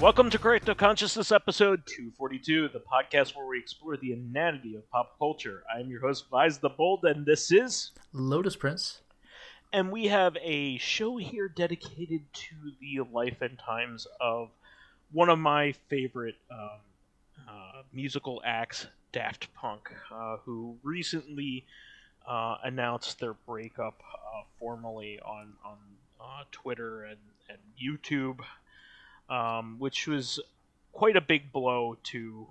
Welcome to Corrective Consciousness, episode 242, the podcast where we explore the inanity of pop culture. I am your host, vysethebold, and this is Lotus Prince. And we have a show here dedicated to the life and times of one of my favorite musical acts, Daft Punk, who recently announced their breakup formally on Twitter and YouTube. Which was quite a big blow to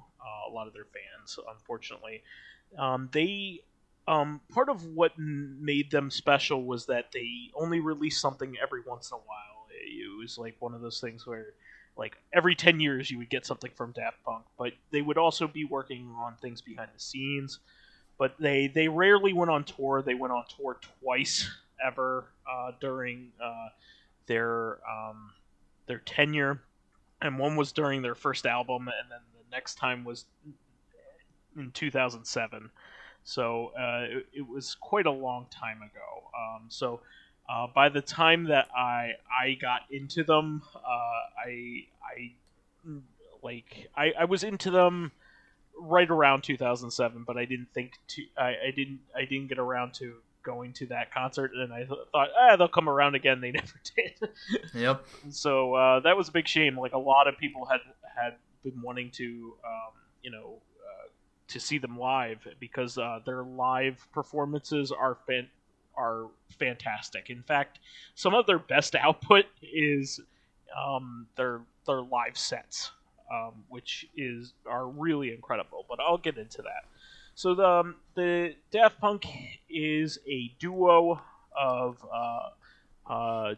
a lot of their fans, unfortunately. Part of what made them special was that they only released something every once in a while. It was like one of those things where, like, every 10 years you would get something from Daft Punk, but they would also be working on things behind the scenes. But they rarely went on tour. They went on tour twice ever during their tenure, and one was during their first album, and then the next time was in 2007. So it was quite a long time ago. By the time that I got into them, I was into them right around 2007, but I didn't get around to going to that concert, and I thought, they'll come around again. They never did. Yep. So that was a big shame. Like, a lot of people had been wanting to, to see them live, because their live performances are fantastic. In fact, some of their best output is their live sets, which are really incredible. But I'll get into that. So the Daft Punk is a duo of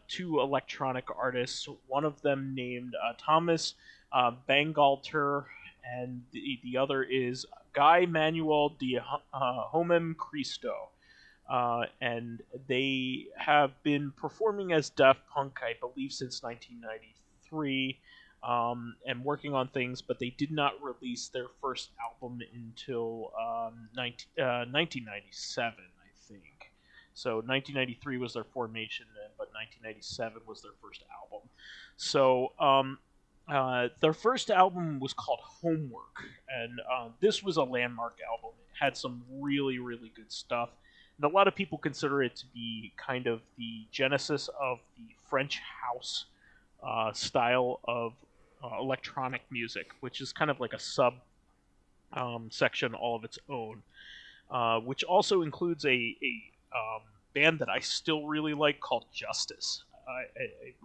two electronic artists. One of them named Thomas Bangalter, and the other is Guy Manuel de Homem Cristo. And they have been performing as Daft Punk, I believe, since 1993. And working on things, but they did not release their first album until 1997, I think. So 1993 was their formation, but 1997 was their first album. So their first album was called Homework, and this was a landmark album. It had some really, really good stuff, and a lot of people consider it to be kind of the genesis of the French house style of electronic music, which is kind of like a sub section all of its own, which also includes a band that I still really like called Justice. I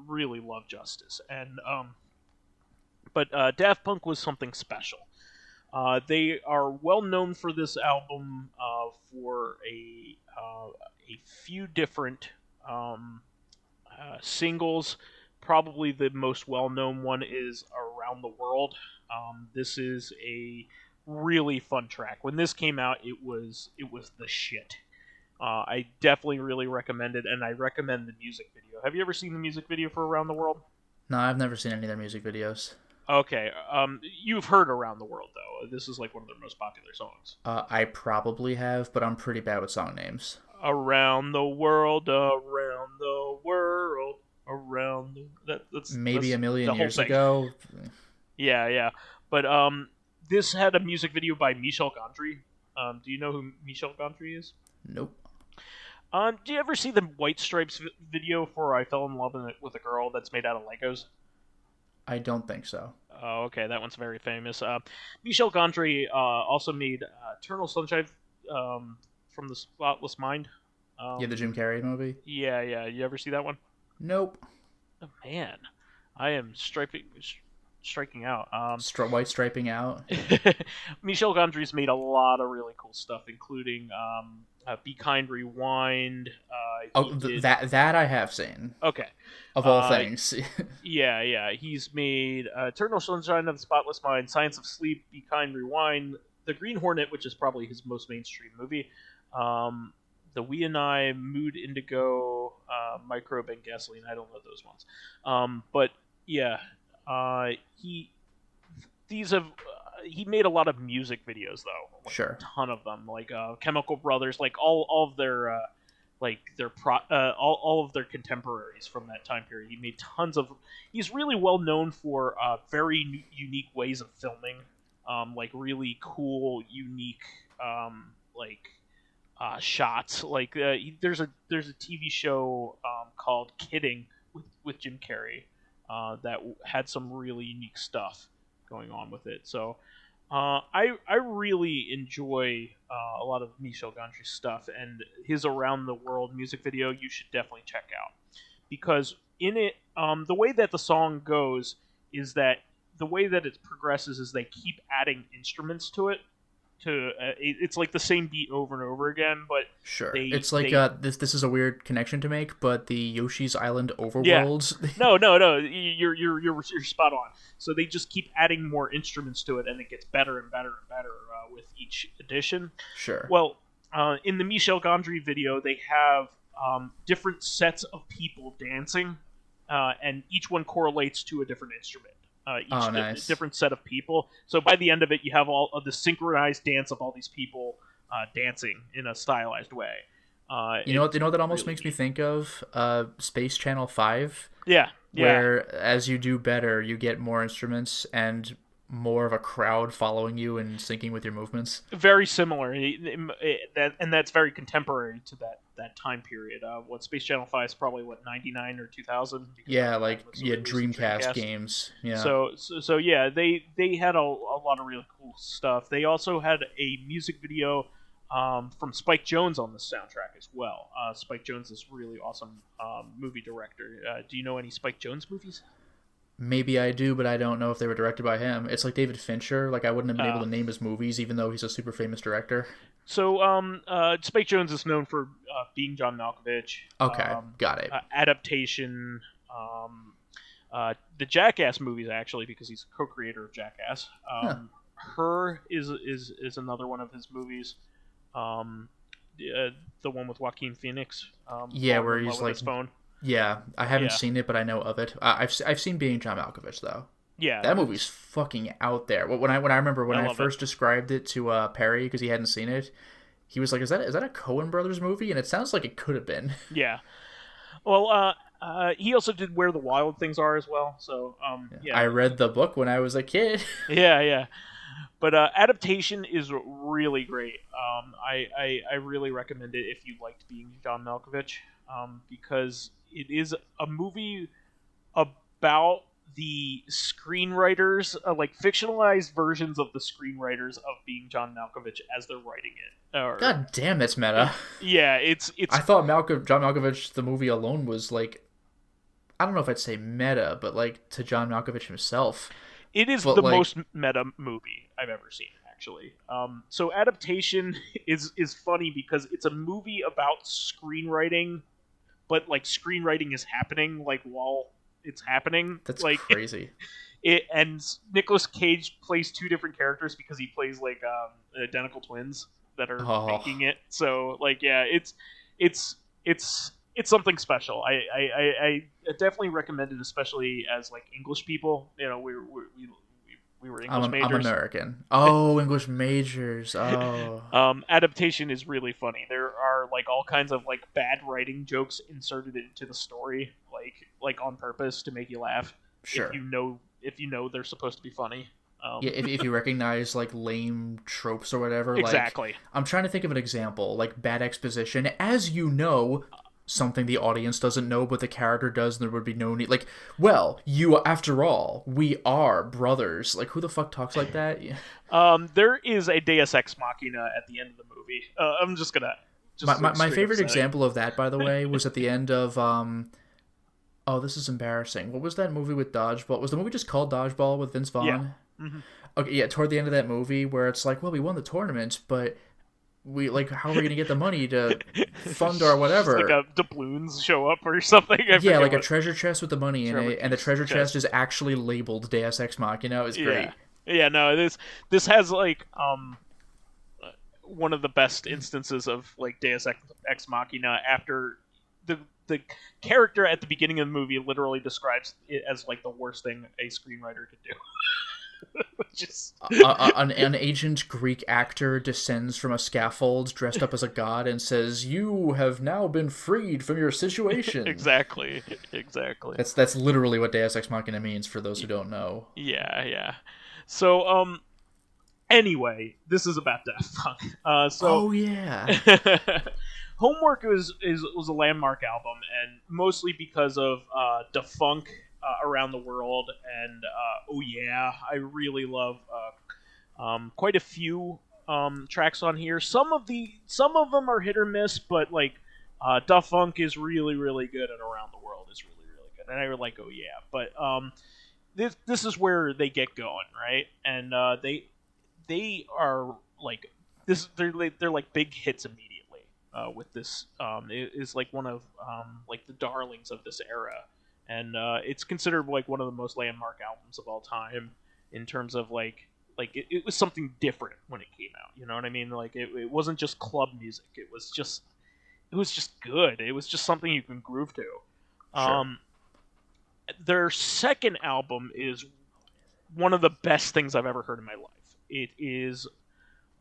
really love Justice, and but Daft Punk was something special. They are well known for this album for a few different singles. Probably the most well-known one is Around the World. This is a really fun track. When this came out, it was the shit. I definitely really recommend it, and I recommend the music video. Have you ever seen the music video for Around the World? No, I've never seen any of their music videos. Okay, you've heard Around the World, though. This is like one of their most popular songs. I probably have, but I'm pretty bad with song names. Around the world, around the world. That's a million years ago. Yeah. But this had a music video by Michel Gondry. Do you know who Michel Gondry is? Nope. Do you ever see the White Stripes video for I Fell in Love with a Girl that's made out of Legos? I don't think so. Oh, okay, that one's very famous. Michel Gondry also made Eternal Sunshine from the Spotless Mind. The Jim Carrey movie? Yeah. You ever see that one? Nope. Oh, man. I am striking out. White striping out. Michel Gondry's made a lot of really cool stuff, including Be Kind, Rewind. That I have seen. Okay. Of all things. Yeah. He's made Eternal Sunshine of the Spotless Mind, Science of Sleep, Be Kind, Rewind, The Green Hornet, which is probably his most mainstream movie, The We and I, Mood Indigo, Microbe, and Gasoline. I don't know those ones. But yeah, he made a lot of music videos, though. Sure. A ton of them, like Chemical Brothers, like all of their like all of their contemporaries from that time period. He made tons of. He's really well known for very unique ways of filming, like really cool, unique, like shots. Like there's a TV show called Kidding with Jim Carrey that had some really unique stuff going on with it. So I really enjoy a lot of Michel Gondry's stuff, and his Around the World music video you should definitely check out, because in it the way that the song goes is that the way that it progresses is they keep adding instruments to it. It's like the same beat over and over again, but sure, it's like this is a weird connection to make, but the Yoshi's Island overworlds. Yeah. No, you're spot on. So they just keep adding more instruments to it, and it gets better and better and better with each edition. Sure. Well, in the Michel Gondry video, they have different sets of people dancing, and each one correlates to a different instrument. Nice. Different set of people. So by the end of it, you have all of the synchronized dance of all these people dancing in a stylized way. You know what that almost makes me think of? Space Channel 5. Yeah. Where as you do better, you get more instruments and more of a crowd following you and syncing with your movements. Very similar. And that's very contemporary to that time period. What Space Channel 5 is probably 99 or 2000. Yeah, Dreamcast games. Yeah. So yeah, they had a lot of really cool stuff. They also had a music video from Spike Jonze on the soundtrack as well. Spike Jonze is really awesome movie director. Do you know any Spike Jonze movies? Maybe I do, but I don't know if they were directed by him. It's like David Fincher. Like I wouldn't have been able to name his movies, even though he's a super famous director. So, Spike Jonze is known for being John Malkovich. Okay, got it. Adaptation, the Jackass movies, actually, because he's a co-creator of Jackass. Her is another one of his movies. The one with Joaquin Phoenix. Where he's like his phone. Yeah, I haven't seen it, but I know of it. I've seen Being John Malkovich though. Yeah, that movie's fucking out there. When I remember when I first described it to Perry because he hadn't seen it, he was like, "Is that a Coen Brothers movie?" And it sounds like it could have been. Yeah. Well, he also did Where the Wild Things Are as well. So yeah. I read the book when I was a kid. Yeah. But adaptation is really great. I really recommend it if you liked Being John Malkovich, because it is a movie about the screenwriters, like fictionalized versions of the screenwriters of Being John Malkovich as they're writing it. God damn, that's meta. Yeah, it's. I thought John Malkovich, the movie alone, was like, I don't know if I'd say meta, but like to John Malkovich himself. It is the most meta movie I've ever seen, actually. So adaptation is funny because it's a movie about screenwriting, but like screenwriting is happening like while it's happening. That's like crazy. And Nicolas Cage plays two different characters because he plays like identical twins that are making it. So like yeah, it's something special. I definitely recommend it, especially as like English people. You know, we were English majors. I'm American. Oh, English majors. Oh. Adaptation is really funny. There are like all kinds of like bad writing jokes inserted into the story, like on purpose to make you laugh. Sure. If you know they're supposed to be funny. If you recognize like lame tropes or whatever. Exactly. Like, I'm trying to think of an example, like bad exposition. As you know, something the audience doesn't know, but the character does, and there would be no need. Like, well, after all, we are brothers. Like, who the fuck talks like that? Yeah. There is a Deus Ex Machina at the end of the movie. I'm just gonna. My favorite example of that, by the way, was at the end of. Oh, this is embarrassing. What was that movie with Dodgeball? Was the movie just called Dodgeball with Vince Vaughn? Yeah. Mm-hmm. Okay, yeah. Toward the end of that movie, where it's like, well, we won the tournament, but. We how are we gonna get the money to fund our whatever? Like a doubloons show up or something. Yeah, like a treasure chest with the money in it, and the treasure chest is actually labeled Deus Ex Machina. It's great. Yeah, no, this has like one of the best instances of like Deus Ex Machina after the character at the beginning of the movie literally describes it as like the worst thing a screenwriter could do. Just An ancient Greek actor descends from a scaffold dressed up as a god and says, "You have now been freed from your situation." exactly. That's literally what Deus Ex Machina means for those who don't know. Yeah. So anyway, this is about Daft Punk. So Oh yeah. Homework was a landmark album, and mostly because of Defunk around the world, and oh yeah, I really love quite a few tracks on here. Some of them are hit or miss, but like Defunk is really good, and Around the World is really good, and I like oh yeah, but this is where they get going, right? And they are like this. They're like big hits immediately. With this, it is like one of like the darlings of this era, and it's considered like one of the most landmark albums of all time in terms of it was something different when it came out. You know what I mean? Like it wasn't just club music. It was just good. It was just something you can groove to. Sure. Their second album is one of the best things I've ever heard in my life. It is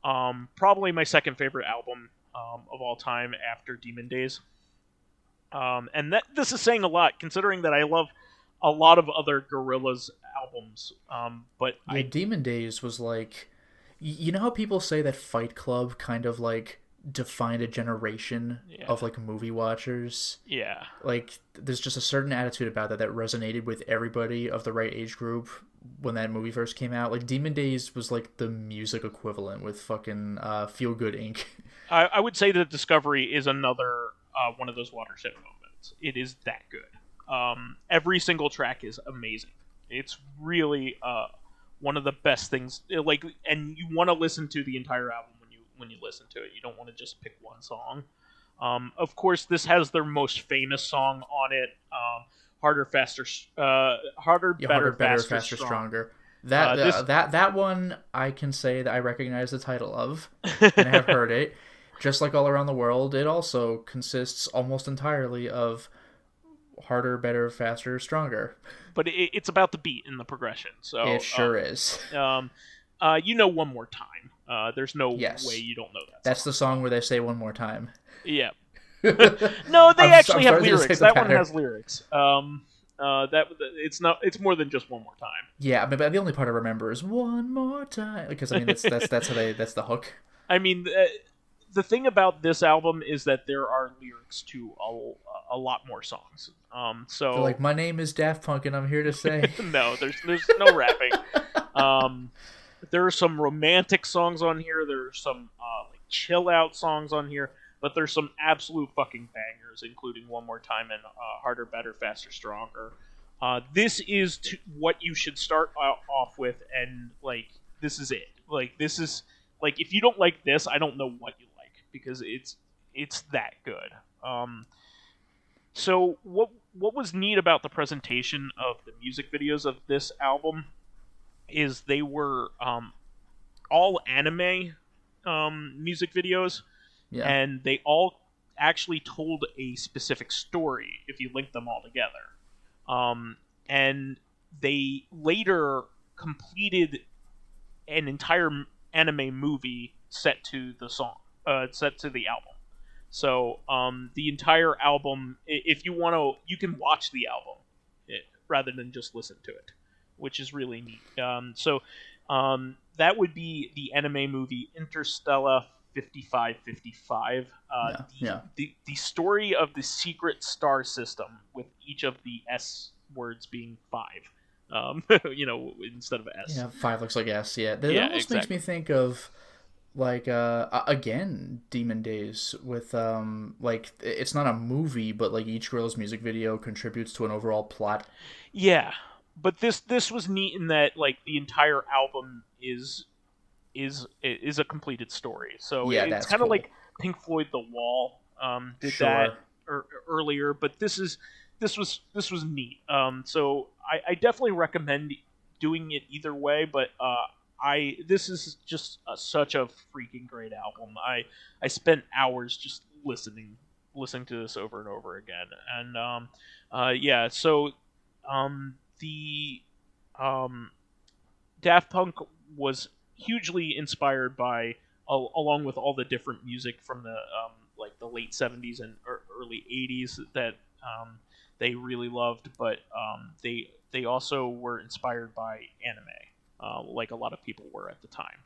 probably my second favorite album of all time after Demon Days. And this is saying a lot, considering that I love a lot of other Gorillaz albums. But Yeah, Demon Days was like, you know how people say that Fight Club kind of like defined a generation yeah, of like movie watchers? yeah, Like, there's just a certain attitude about that resonated with everybody of the right age group when that movie first came out. Like, Demon Days was like the music equivalent with fucking Feel Good Inc. I would say that Discovery is another one of those watershed moments. It is that good. Every single track is amazing. It's really one of the best things. Like, and you want to listen to the entire album when you listen to it. You don't want to just pick one song. Of course, this has their most famous song on it. Harder, faster, better, faster, stronger. That one I can say that I recognize the title of, and I have heard it. Just like All Around the World, it also consists almost entirely of harder, better, faster, stronger. But it's about the beat and the progression. So It sure is. One more time. There's no way you don't know that. That's the song where they say one more time. Yeah. No, they actually have lyrics. That pattern. One has lyrics. It's more than just one more time. Yeah, but the only part I remember is one more time, because I mean that's the hook. I mean, the thing about this album is that there are lyrics to a lot more songs. So they're like, my name is Daft Punk and I'm here to say. No, there's no rapping. There are some romantic songs on here. There are some like chill out songs on here, but there's some absolute fucking bangers, including One More Time and Harder, Better, Faster, Stronger. This is what you should start off with, and like this is it. Like this is like if you don't like this, I don't know what you like, because it's that good. So what was neat about the presentation of the music videos of this album is they were all anime music videos, and they all actually told a specific story if you link them all together. And they later completed an entire anime movie set to the album. So the entire album, if you want to, you can watch the album rather than just listen to it, which is really neat. So that would be the anime movie Interstellar 5555. The story of the secret star system, with each of the S words being 5. Instead of S. Yeah, 5 looks like S. Yeah, that almost makes me think of like again Demon Days with like it's not a movie, but like each girl's music video contributes to an overall plot. Yeah, but this was neat in that like the entire album is a completed story. So it's kind of like Pink Floyd The Wall did that earlier, but this was neat. So I definitely recommend doing it either way, but this is just such a freaking great album. I spent hours just listening to this over and over again, and Daft Punk was hugely inspired by, along with all the different music from the like the late 70s and early 80s that they really loved, but they also were inspired by anime, like a lot of people were at the time.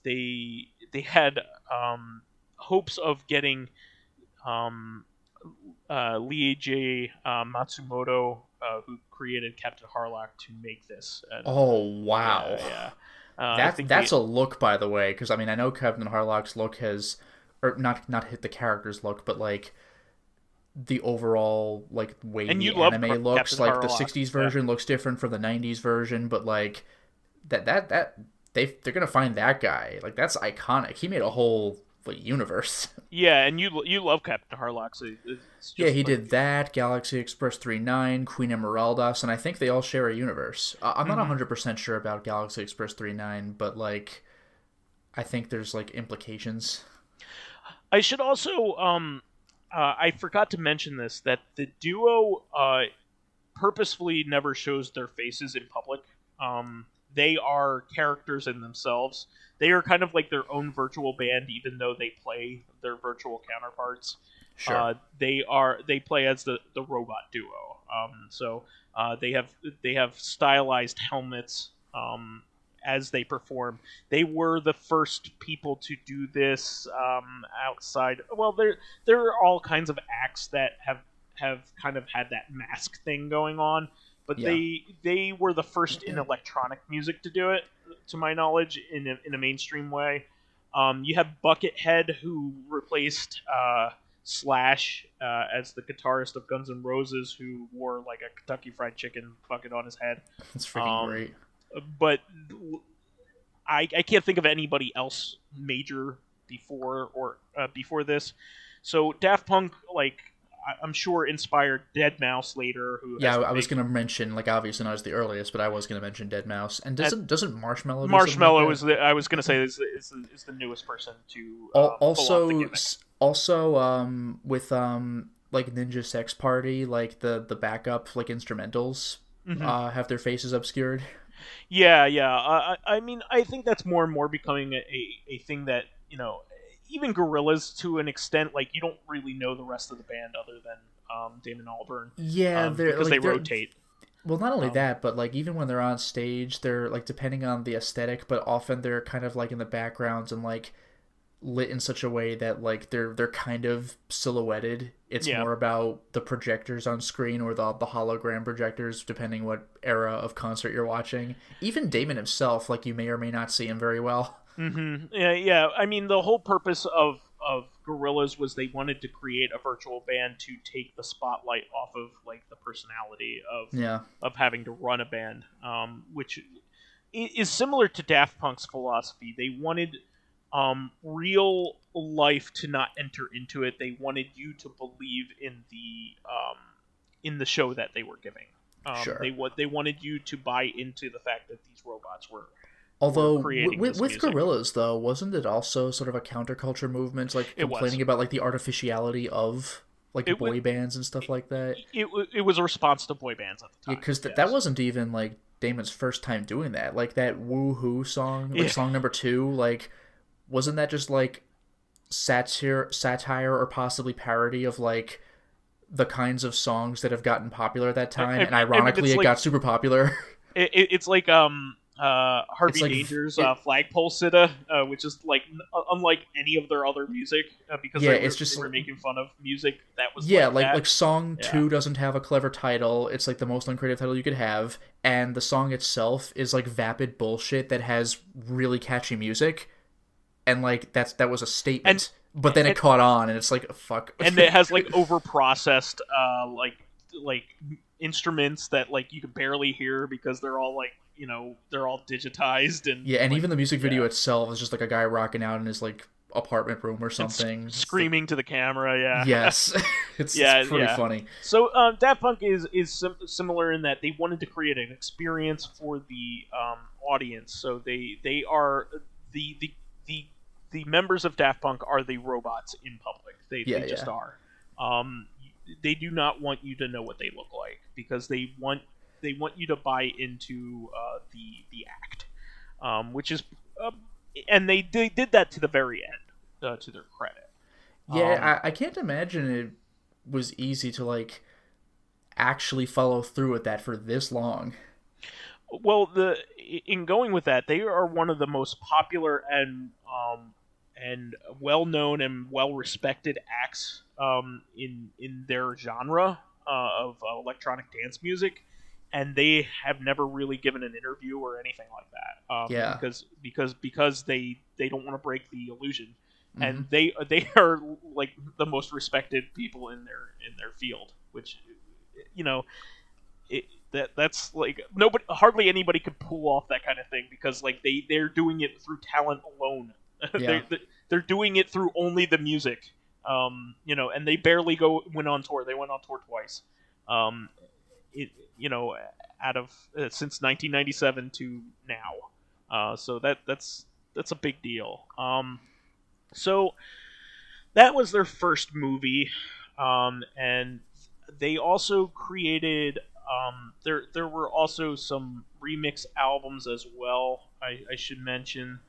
They had hopes of getting Leiji Matsumoto, who created Captain Harlock, to make this. And, Oh wow. yeah. That's a look, by the way, because I mean I know Captain Harlock's look has, or not hit the character's look, but like the overall like way And the you love anime looks. Captain Like the Harlock, '60s version looks different from the '90s version, but like that they're gonna find that guy. Like that's iconic. He made a whole like universe. Yeah, and you love Captain Harlock, so it's just Yeah, he did that, Galaxy Express 39, Queen Emeraldas, and I think they all share a universe. I'm not 100% sure about Galaxy Express 39, but, like, I think there's, like, implications. I should also, I forgot to mention this, that the duo purposefully never shows their faces in public. They are characters in themselves. They are kind of like their own virtual band, even though they play their virtual counterparts. Sure. They play as the robot duo. They have stylized helmets as they perform. They were the first people to do this outside. Well, there are all kinds of acts that have kind of had that mask thing going on, but Yeah. they were the first in electronic music to do it, to my knowledge, in a mainstream way. You have Buckethead, who replaced Slash as the guitarist of Guns N' Roses, who wore like a Kentucky Fried Chicken bucket on his head. That's freaking great. But I can't think of anybody else major before this. So Daft Punk, like, I'm sure, inspired Deadmau5 later. I was gonna mention, like, obviously not as the earliest, but I was gonna mention Deadmau5. And doesn't Marshmello? Marshmello like is I was gonna say is the newest person to also pull off with like Ninja Sex Party, like the backup like instrumentals have their faces obscured. Yeah. I mean, I think that's more and more becoming a thing that, even Gorillaz, to an extent, like, you don't really know the rest of the band other than Damon Albarn. Yeah, because like, they rotate. Well, not only that, but like even when they're on stage, they're like, depending on the aesthetic, but often they're kind of like in the backgrounds and like lit in such a way that like they're kind of silhouetted. It's more about the projectors on screen or the hologram projectors, depending what era of concert you're watching. Even Damon himself, like, you may or may not see him very well. Yeah. I mean, the whole purpose of Gorillaz was they wanted to create a virtual band to take the spotlight off of like the personality of having to run a band, which is similar to Daft Punk's philosophy. They wanted real life to not enter into it. They wanted you to believe in the show that they were giving. Sure. They wanted you to buy into the fact that these robots were. Although with Gorillaz, though, wasn't it also sort of a counterculture movement, like complaining about like the artificiality of like boy bands and stuff like that? It was a response to boy bands at the time. Yeah, because that wasn't even like Damon's first time doing that. Like that Woohoo song, like song number 2, like wasn't that just like satire or possibly parody of like the kinds of songs that have gotten popular at that time? And ironically, it got super popular. It's like Harvey Danger's Flagpole Sitta, which is like unlike any of their other music, because they were making fun of music that was like song 2 doesn't have a clever title. It's like the most uncreative title you could have, and the song itself is like vapid bullshit that has really catchy music, and like that was a statement. But then it caught on, and it's like, fuck. And it has like over-processed like instruments that like you could barely hear because they're all like, they're all digitized, and and like, even the music video itself is just like a guy rocking out in his like apartment room or something, screaming to the camera. Yes. it's pretty funny. So Daft Punk is similar in that they wanted to create an experience for the audience. So they are the members of Daft Punk are the robots in public. They just are. They do not want you to know what they look like, because they want they want you to buy into the act, which is and they did that to the very end, to their credit. Yeah, I can't imagine it was easy to like actually follow through with that for this long. Well, in going with that, they are one of the most popular and well known and well respected acts in their genre of electronic dance music, and they have never really given an interview or anything like that. Yeah. Because they don't want to break the illusion, and Mm-hmm. they are like the most respected people in their field, which you know. That's like nobody, hardly anybody could pull off that kind of thing because like they're doing it through talent alone. Yeah. They're doing it through only the music. And they barely went on tour. They went on tour twice. It you know out of since 1997 to now. So that's a big deal. So that was their first movie, and they also created. There were also some remix albums as well. I should mention.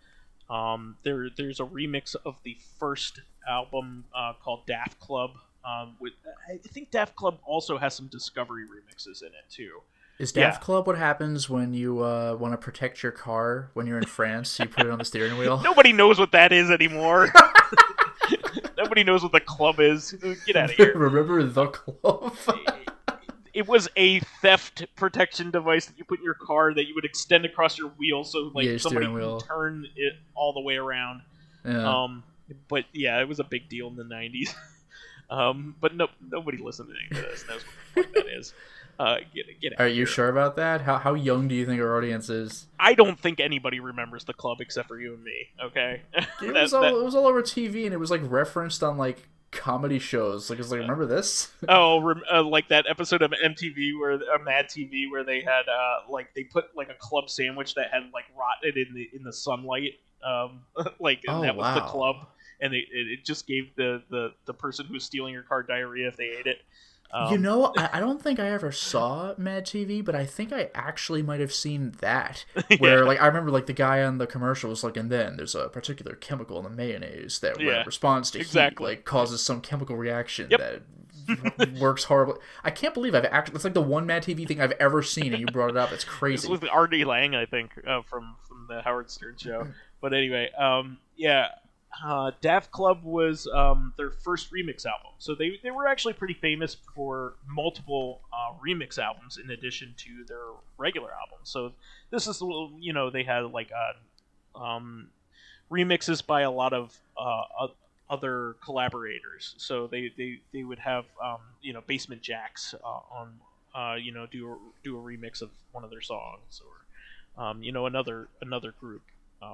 There's a remix of the first album called Daft Club. I think Daft Club also has some Discovery remixes in it too. Is Yeah. Daft Club what happens when you want to protect your car when you're in France? You put it on the steering wheel. Nobody knows what that is anymore. Nobody knows what the club is. Get out of here. Remember the club? It was a theft protection device that you put in your car that you would extend across your wheel, so like Yeah, somebody steering can wheel. turn it all the way around. Yeah. But yeah, it was a big deal in the '90s. But nobody listening to this knows what the fuck that is. Get out Are of you here. sure about that? How young do you think our audience is? I don't think anybody remembers the club except for you and me. Okay. It was all over TV, and it was like referenced on like comedy shows. Like it's like, remember this? Like that episode of MTV Mad TV where they had like they put like a club sandwich that had like rotted in the sunlight, like and Oh, that was the wow. club, and it just gave the person who was stealing your car diarrhea if they ate it. I don't think I ever saw Mad TV, but I think I actually might have seen that. Yeah. Where like I remember like the guy on the commercial was like, and then there's a particular chemical in the mayonnaise that when Yeah, it responds to exactly. heat, like causes some chemical reaction Yep. that works horribly. I can't believe I've actually. It's like the one Mad TV thing I've ever seen, and you brought it up. It's It's crazy. with R.D. Lang, I think, from the Howard Stern show. But anyway, yeah. Daft Club was their first remix album, so they were actually pretty famous for multiple remix albums in addition to their regular albums. So this is they had like remixes by a lot of other collaborators. So they would have Basement Jaxx on do a remix of one of their songs, or another group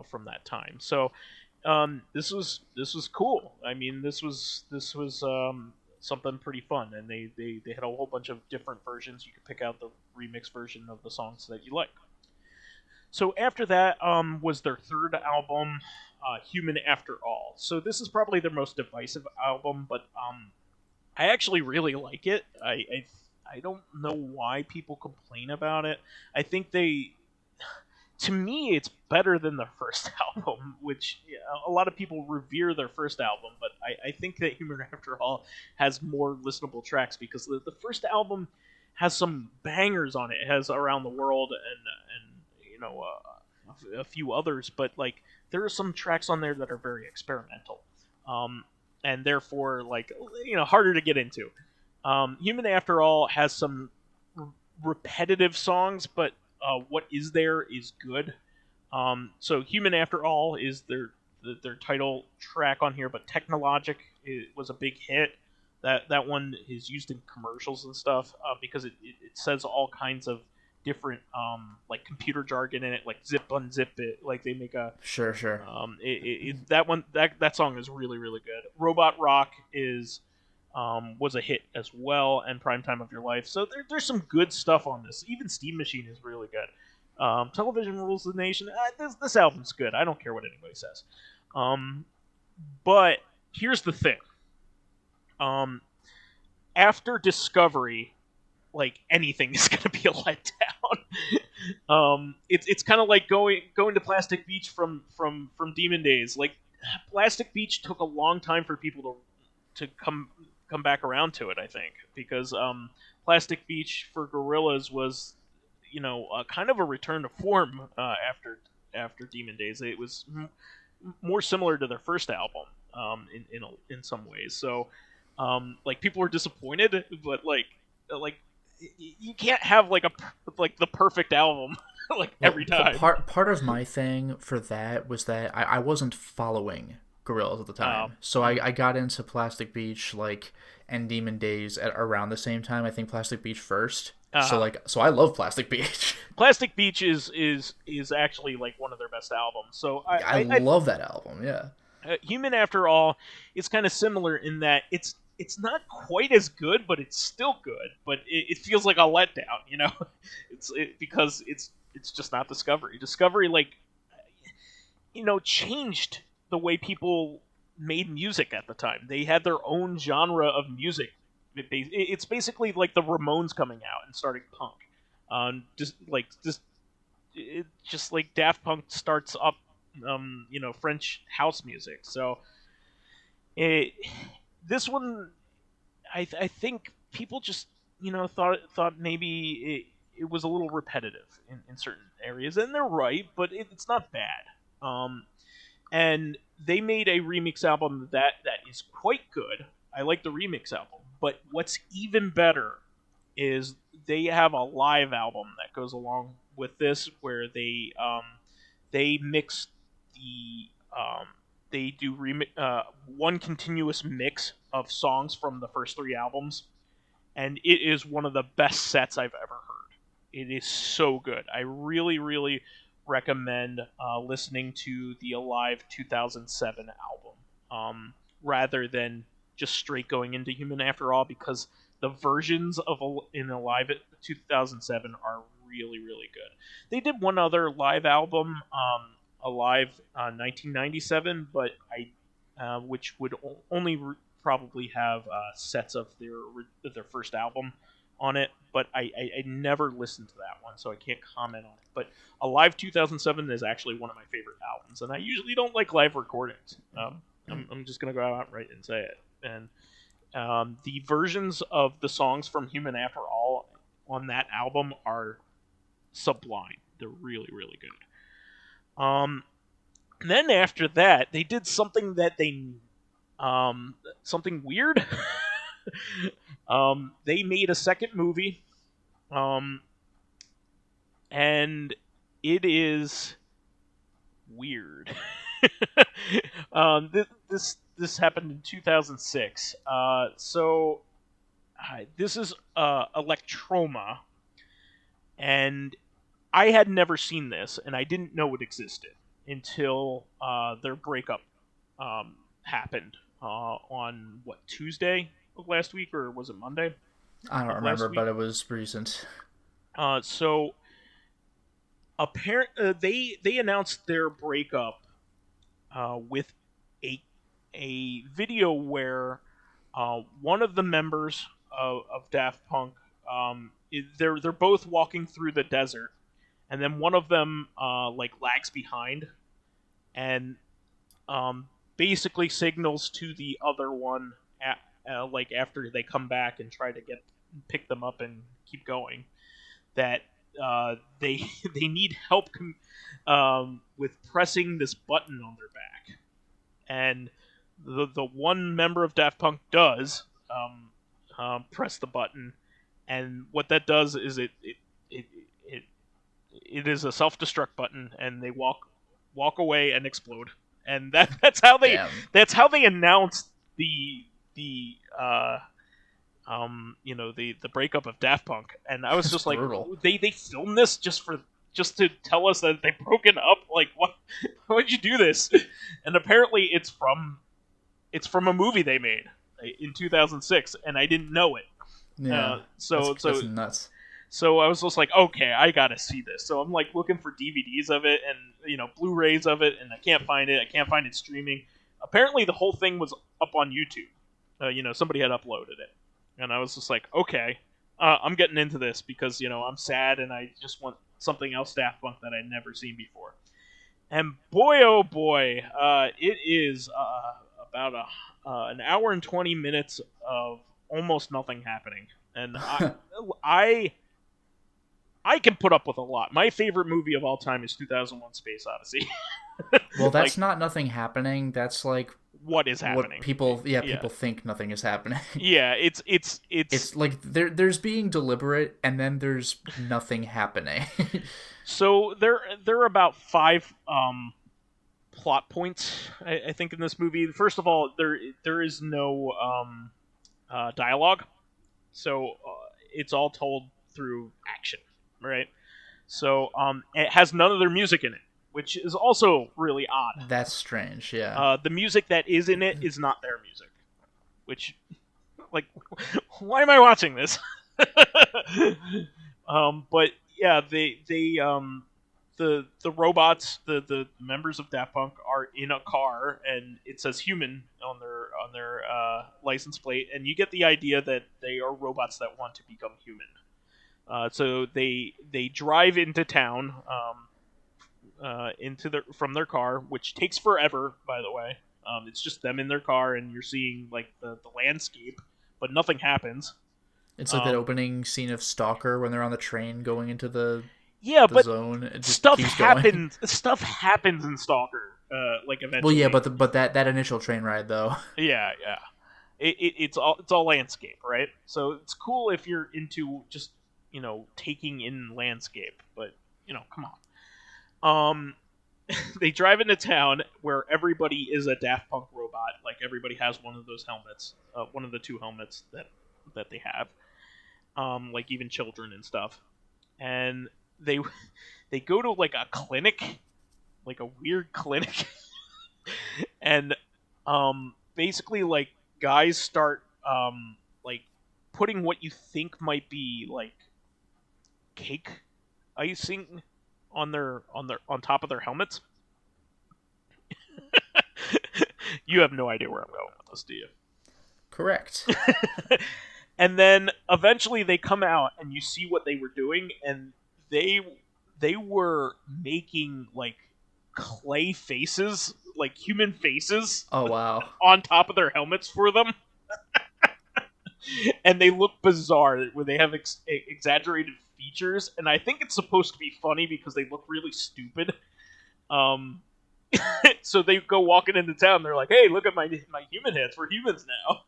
from that time. So this was cool. I mean, this was something pretty fun, and they had a whole bunch of different versions. You could pick out the remix version of the songs that you like. So after that was their third album, Human After All. So this is probably their most divisive album, but I actually really like it. I don't know why people complain about it. I think to me, it's better than their first album, which a lot of people revere their first album, but I think that Human After All has more listenable tracks because the first album has some bangers on it. It has Around the World and a few others, but like there are some tracks on there that are very experimental, and therefore like harder to get into. Human After All has some repetitive songs, but What Is There is good. So Human After All is their title track on here, but Technologic was a big hit. That one is used in commercials and stuff because it says all kinds of different like computer jargon in it, like zip unzip it, like they make a Sure. that song is really really good. Robot Rock was a hit as well, and Prime Time of Your Life. So there's some good stuff on this. Even Steam Machine is really good. Television Rules the Nation. This album's good. I don't care what anybody says. But here's the thing. After Discovery, like anything is going to be a letdown. It's kind of like going to Plastic Beach from Demon Days. Like, Plastic Beach took a long time for people to come back around to it, I think, because Plastic Beach for Gorillaz was, kind of a return to form after Demon Days. It was more similar to their first album, in some ways. So, like, people were disappointed, but like you can't have like the perfect album like every time. Part of my thing for that was that I wasn't following Gorillaz at the time, so I got into Plastic Beach and Demon Days at around the same time. I think Plastic Beach first. So I love Plastic Beach. Plastic Beach is actually like one of their best albums. So I love that album. Yeah. Human After All is kind of similar in that it's not quite as good, but it's still good. But it feels like a letdown, because it's just not Discovery. Discovery, changed the way people made music at the time. They had their own genre of music. It's basically like the Ramones coming out and starting punk. Just like Daft Punk starts up, French house music. So this one, I think people just thought maybe it was a little repetitive in certain areas, and they're right, but it's not bad. And they made a remix album that is quite good. I like the remix album, but what's even better is they have a live album that goes along with this, where they mix they do one continuous mix of songs from the first 3 albums, and it is one of the best sets I've ever heard. It is so good. I really, really recommend listening to the Alive 2007 album rather than just straight going into Human After All, because the versions in Alive 2007 are really, really good. They did one other live album, Alive 1997, but which would only probably have sets of their first album on it, but I never listened to that one, so I can't comment on it. But Alive 2007 is actually one of my favorite albums, and I usually don't like live recordings. I'm just going to go outright and say it. And the versions of the songs from Human After All on that album are sublime. They're really, really good. Then after that, they did something that something weird. They made a second movie, and it is weird. This happened in 2006. This is Electroma, and I had never seen this, and I didn't know it existed until their breakup happened on Tuesday of last week, or was it Monday? I don't remember, but it was recent. So apparently they announced their breakup with a video where one of the members of Daft Punk, they're both walking through the desert, and then one of them lags behind and basically signals to the other one after they come back and try to pick them up and keep going, that they need help with pressing this button on their back. And the one member of Daft Punk does press the button, and what that does is it is a self-destruct button, and they walk away and explode. And that's how they announced the breakup of Daft Punk. And I was just like, brutal. They filmed this just to tell us that they've broken up. Like, what? Why would you do this? And apparently it's from a movie they made in 2006, and I didn't know it. Yeah. That's nuts. So I was just like, okay, I gotta see this. So I'm like looking for DVDs of it and Blu-rays of it, and I can't find it. I can't find it streaming. Apparently the whole thing was up on YouTube. Somebody had uploaded it, and I was just like, okay, I'm getting into this because I'm sad and I just want something else Daft Punk that I'd never seen before. And boy, oh boy, it is about an hour and 20 minutes of almost nothing happening, and I I can put up with a lot. My favorite movie of all time is 2001: Space Odyssey. Well, that's not nothing happening. That's like what is happening? What people, people think nothing is happening. Yeah, it's like there's being deliberate, and then there's nothing happening. So there are about 5 plot points I think in this movie. First of all, there is no dialogue, so it's all told through action, right? So it has none of their music in it, which is also really odd. That's strange, yeah. The music that is in it is not their music, which, like, why am I watching this? But yeah, the robots, the members of Daft Punk are in a car, and it says "human" on their license plate, and you get the idea that they are robots that want to become human. So they drive into town, from their car, which takes forever, by the way. It's just them in their car, and you're seeing like the landscape, but nothing happens. It's like that opening scene of Stalker when they're on the train going into the but zone. It just stuff keeps happens. Stuff happens in Stalker. Like eventually. Well, yeah, but that initial train ride though. Yeah. It's all landscape, right? So it's cool if you're into just taking in landscape, but come on. They drive into town where everybody is a Daft Punk robot. Like everybody has one of those helmets, one of the 2 helmets that they have. Like even children and stuff. And they go to like a clinic, like a weird clinic, and basically like guys start like putting what you think might be like cake icing on top of their helmets. You have no idea where I'm going with this, do you? Correct. And then eventually they come out and you see what they were doing, and they were making like clay faces, like human faces. Oh wow. On top of their helmets for them. And they look bizarre, where they have exaggerated features, and I think it's supposed to be funny because they look really stupid. So they go walking into town, they're like, hey, look at my human heads, we're humans now.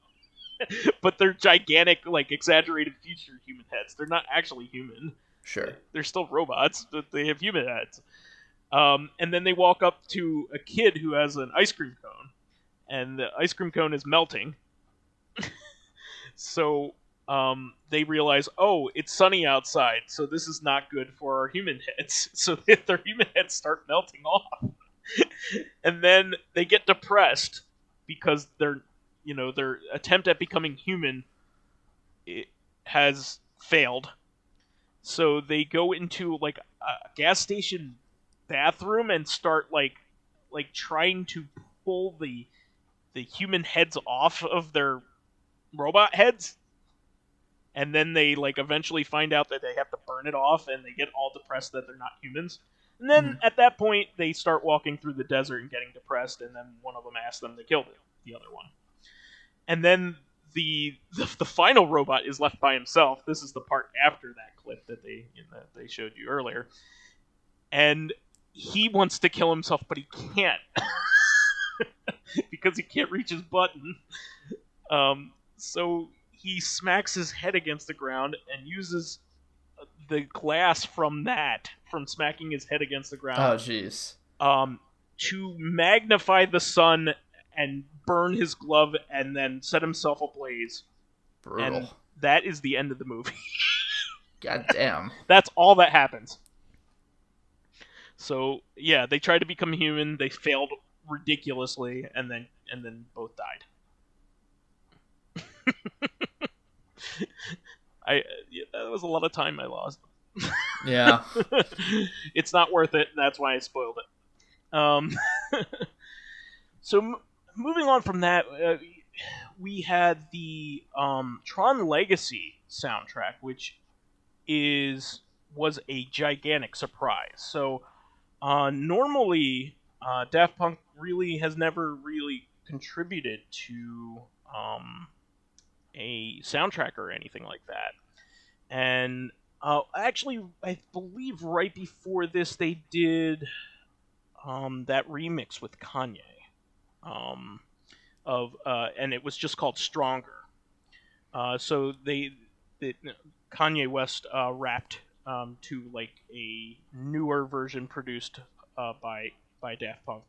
But they're gigantic, like exaggerated feature human heads. They're not actually human. Sure. They're still robots, but they have human heads. And then they walk up to a kid who has an ice cream cone, and the ice cream cone is melting. So they realize, oh, it's sunny outside, so this is not good for our human heads. So their human heads start melting off. And then they get depressed because their attempt at becoming human has failed. So they go into like a gas station bathroom and start like trying to pull the human heads off of their robot heads. And then they like eventually find out that they have to burn it off, and they get all depressed that they're not humans. And then at that point they start walking through the desert and getting depressed, and then one of them asks them to kill the other one. And then the final robot is left by himself. This is the part after that clip that they showed you earlier. And he wants to kill himself, but he can't. Because he can't reach his button. So he smacks his head against the ground and uses the glass from smacking his head against the ground. Oh, jeez. To magnify the sun and burn his glove and then set himself ablaze. Brutal. And that is the end of the movie. God damn. That's all that happens. So yeah, they tried to become human. They failed ridiculously, and then both died. That was a lot of time I lost. Yeah. It's not worth it, and that's why I spoiled it. So moving on from that, we had the Tron Legacy soundtrack, which was a gigantic surprise. So normally, Daft Punk really has never really contributed to a soundtrack or anything like that. And actually, I believe right before this, they did that remix with Kanye, um, and it was just called Stronger. So Kanye West rapped to like a newer version produced by Daft Punk.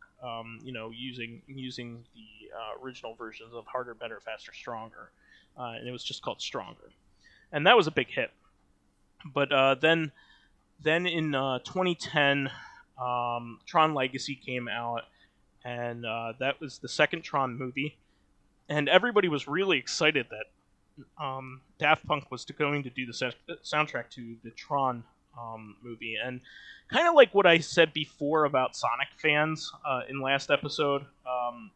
Using the original versions of Harder, Better, Faster, Stronger, and it was just called Stronger, and that was a big hit. But then in 2010, Tron Legacy came out, and that was the second Tron movie, and everybody was really excited that Daft Punk was going to do the soundtrack to the Tron movie. And kind of like what I said before about Sonic fans in last episode,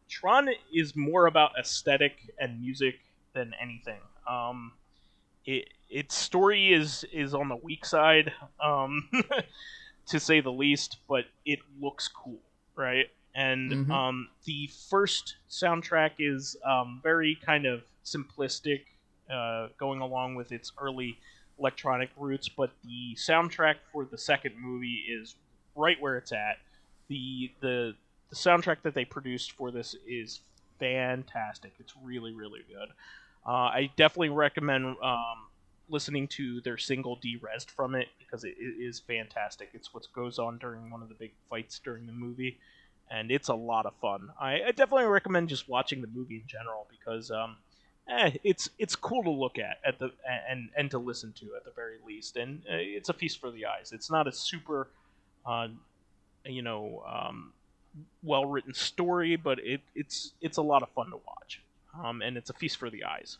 Tron is more about aesthetic and music than anything. Its story is on the weak side, to say the least, but it looks cool, right? And the first soundtrack is very kind of simplistic, going along with its early electronic roots, but the soundtrack for the second movie is right where it's at. The soundtrack that they produced for this is fantastic. It's really, really good. I definitely recommend listening to their single "Derezzed" from it, because it is fantastic. It's what goes on during one of the big fights during the movie, and it's a lot of fun. I definitely recommend just watching the movie in general, because it's cool to look at the and to listen to at the very least, and it's a feast for the eyes. It's not a super well written story, but it's a lot of fun to watch, and it's a feast for the eyes.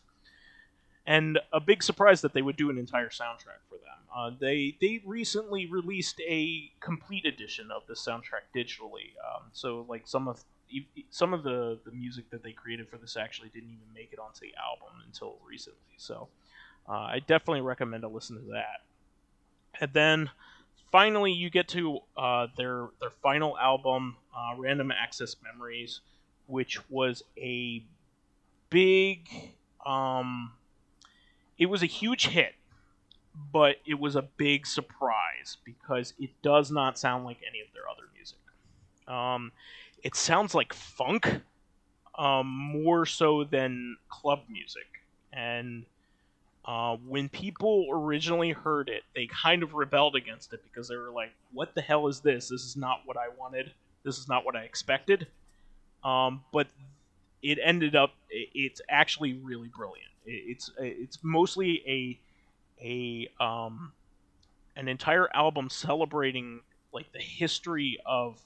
And a big surprise that they would do an entire soundtrack for them. They recently released a complete edition of the soundtrack digitally. So like some of the music that they created for this actually didn't even make it onto the album until recently. So I definitely recommend to listen to that. And then finally you get to their final album, Random Access Memories, which was a big... it was a huge hit, but it was a big surprise because it does not sound like any of their other music. It sounds like funk, more so than club music. And when people originally heard it, they kind of rebelled against it because they were like, what the hell is this? This is not what I wanted. This is not what I expected. But it ended up, it's actually really brilliant. It's mostly an entire album celebrating like the history of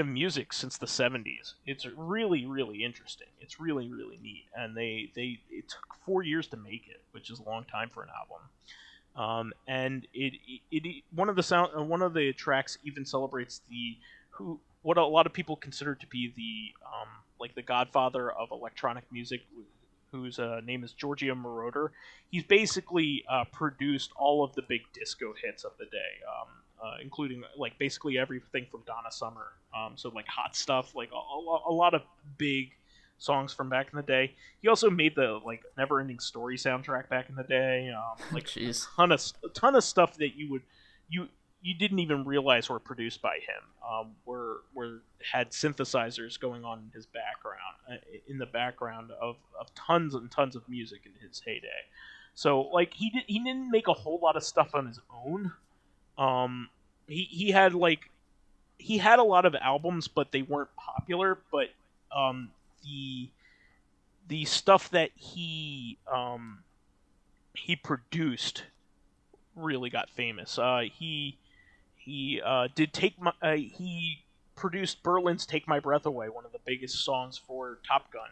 music since the 70s. It's really, really interesting. It's really, really neat. And it took 4 years to make it, which is a long time for an album. And one of the tracks even celebrates what a lot of people consider to be the godfather of electronic music, whose name is Giorgio Moroder. He's basically produced all of the big disco hits of the day, including like basically everything from Donna Summer. So like Hot Stuff, like a lot of big songs from back in the day. He also made the like Never Ending Story soundtrack back in the day. Like Jeez. a ton of stuff that you didn't even realize were produced by him. Had synthesizers going on in his background, in the background of tons and tons of music in his heyday. So like he didn't make a whole lot of stuff on his own. He had a lot of albums, but they weren't popular. But the stuff that he produced really got famous. He produced Berlin's "Take My Breath Away," one of the biggest songs for Top Gun,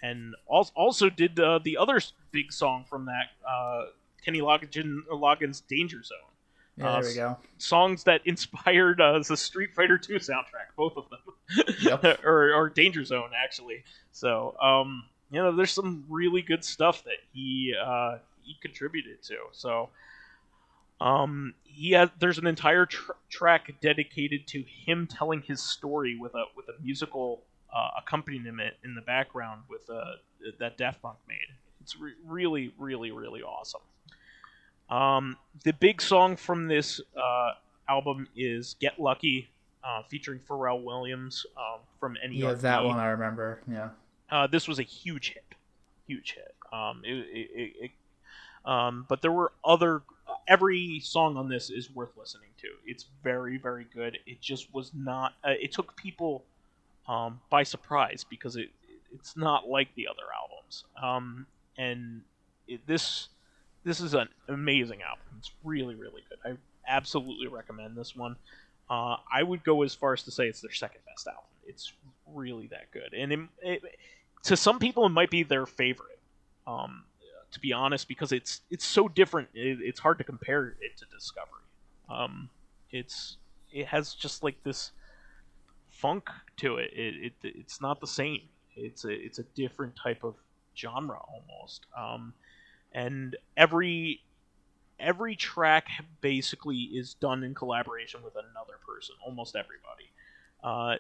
and also did the other big song from that, Kenny Loggins' "Danger Zone." Yeah, there we go. Songs that inspired the Street Fighter II soundtrack, both of them. Yep. or Danger Zone, actually. So, there's some really good stuff that he contributed to. So there's an entire track dedicated to him telling his story with a musical accompaniment in the background with that Daft Punk made. It's really, really, really awesome. The big song from this album is "Get Lucky," featuring Pharrell Williams from Yeah, NERD. that one I remember. Yeah. This was a huge hit, huge hit. But there were other. Every song on this is worth listening to. It's very, very good. It just was not. It took people by surprise because it's not like the other albums. And this is an amazing album. It's really, really good. I absolutely recommend this one. I would go as far as to say it's their second best album. It's really that good, and to some people it might be their favorite. To be honest, because it's so different, it's hard to compare it to Discovery. It has just like this funk to it. It's not the same. It's a different type of genre almost. And every track basically is done in collaboration with another person, almost everybody.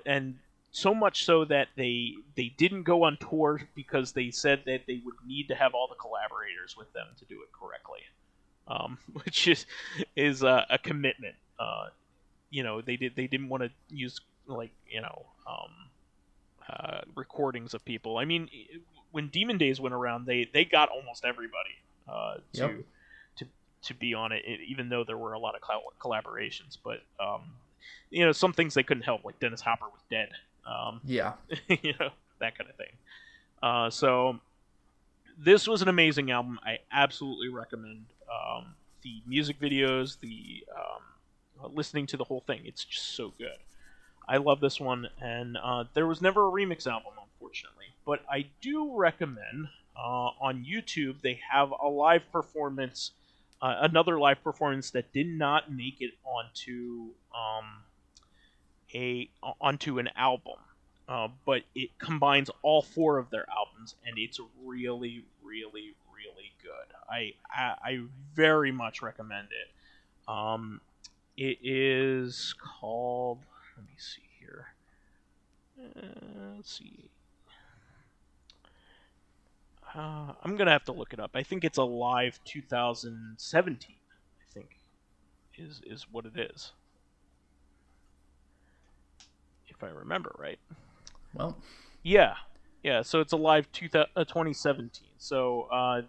And so much so that they didn't go on tour because they said that they would need to have all the collaborators with them to do it correctly, which is a commitment. They didn't want to use recordings of people. I mean, when Demon Days went around, they got almost everybody to be on it, even though there were a lot of collaborations. But some things they couldn't help, like Dennis Hopper was dead. That kind of thing. So this was an amazing album. I absolutely recommend the music videos, the listening to the whole thing. It's just so good. I love this one, and there was never a remix album, unfortunately. But I do recommend on YouTube they have a live performance, another live performance that did not make it onto an album, but it combines all four of their albums, and it's really, really, really good. I very much recommend it. It is called. Let me see here. Let's see. I'm gonna have to look it up. I think it's a live 2017. I think is what it is, if I remember right. Well, yeah. So it's a live 2017. So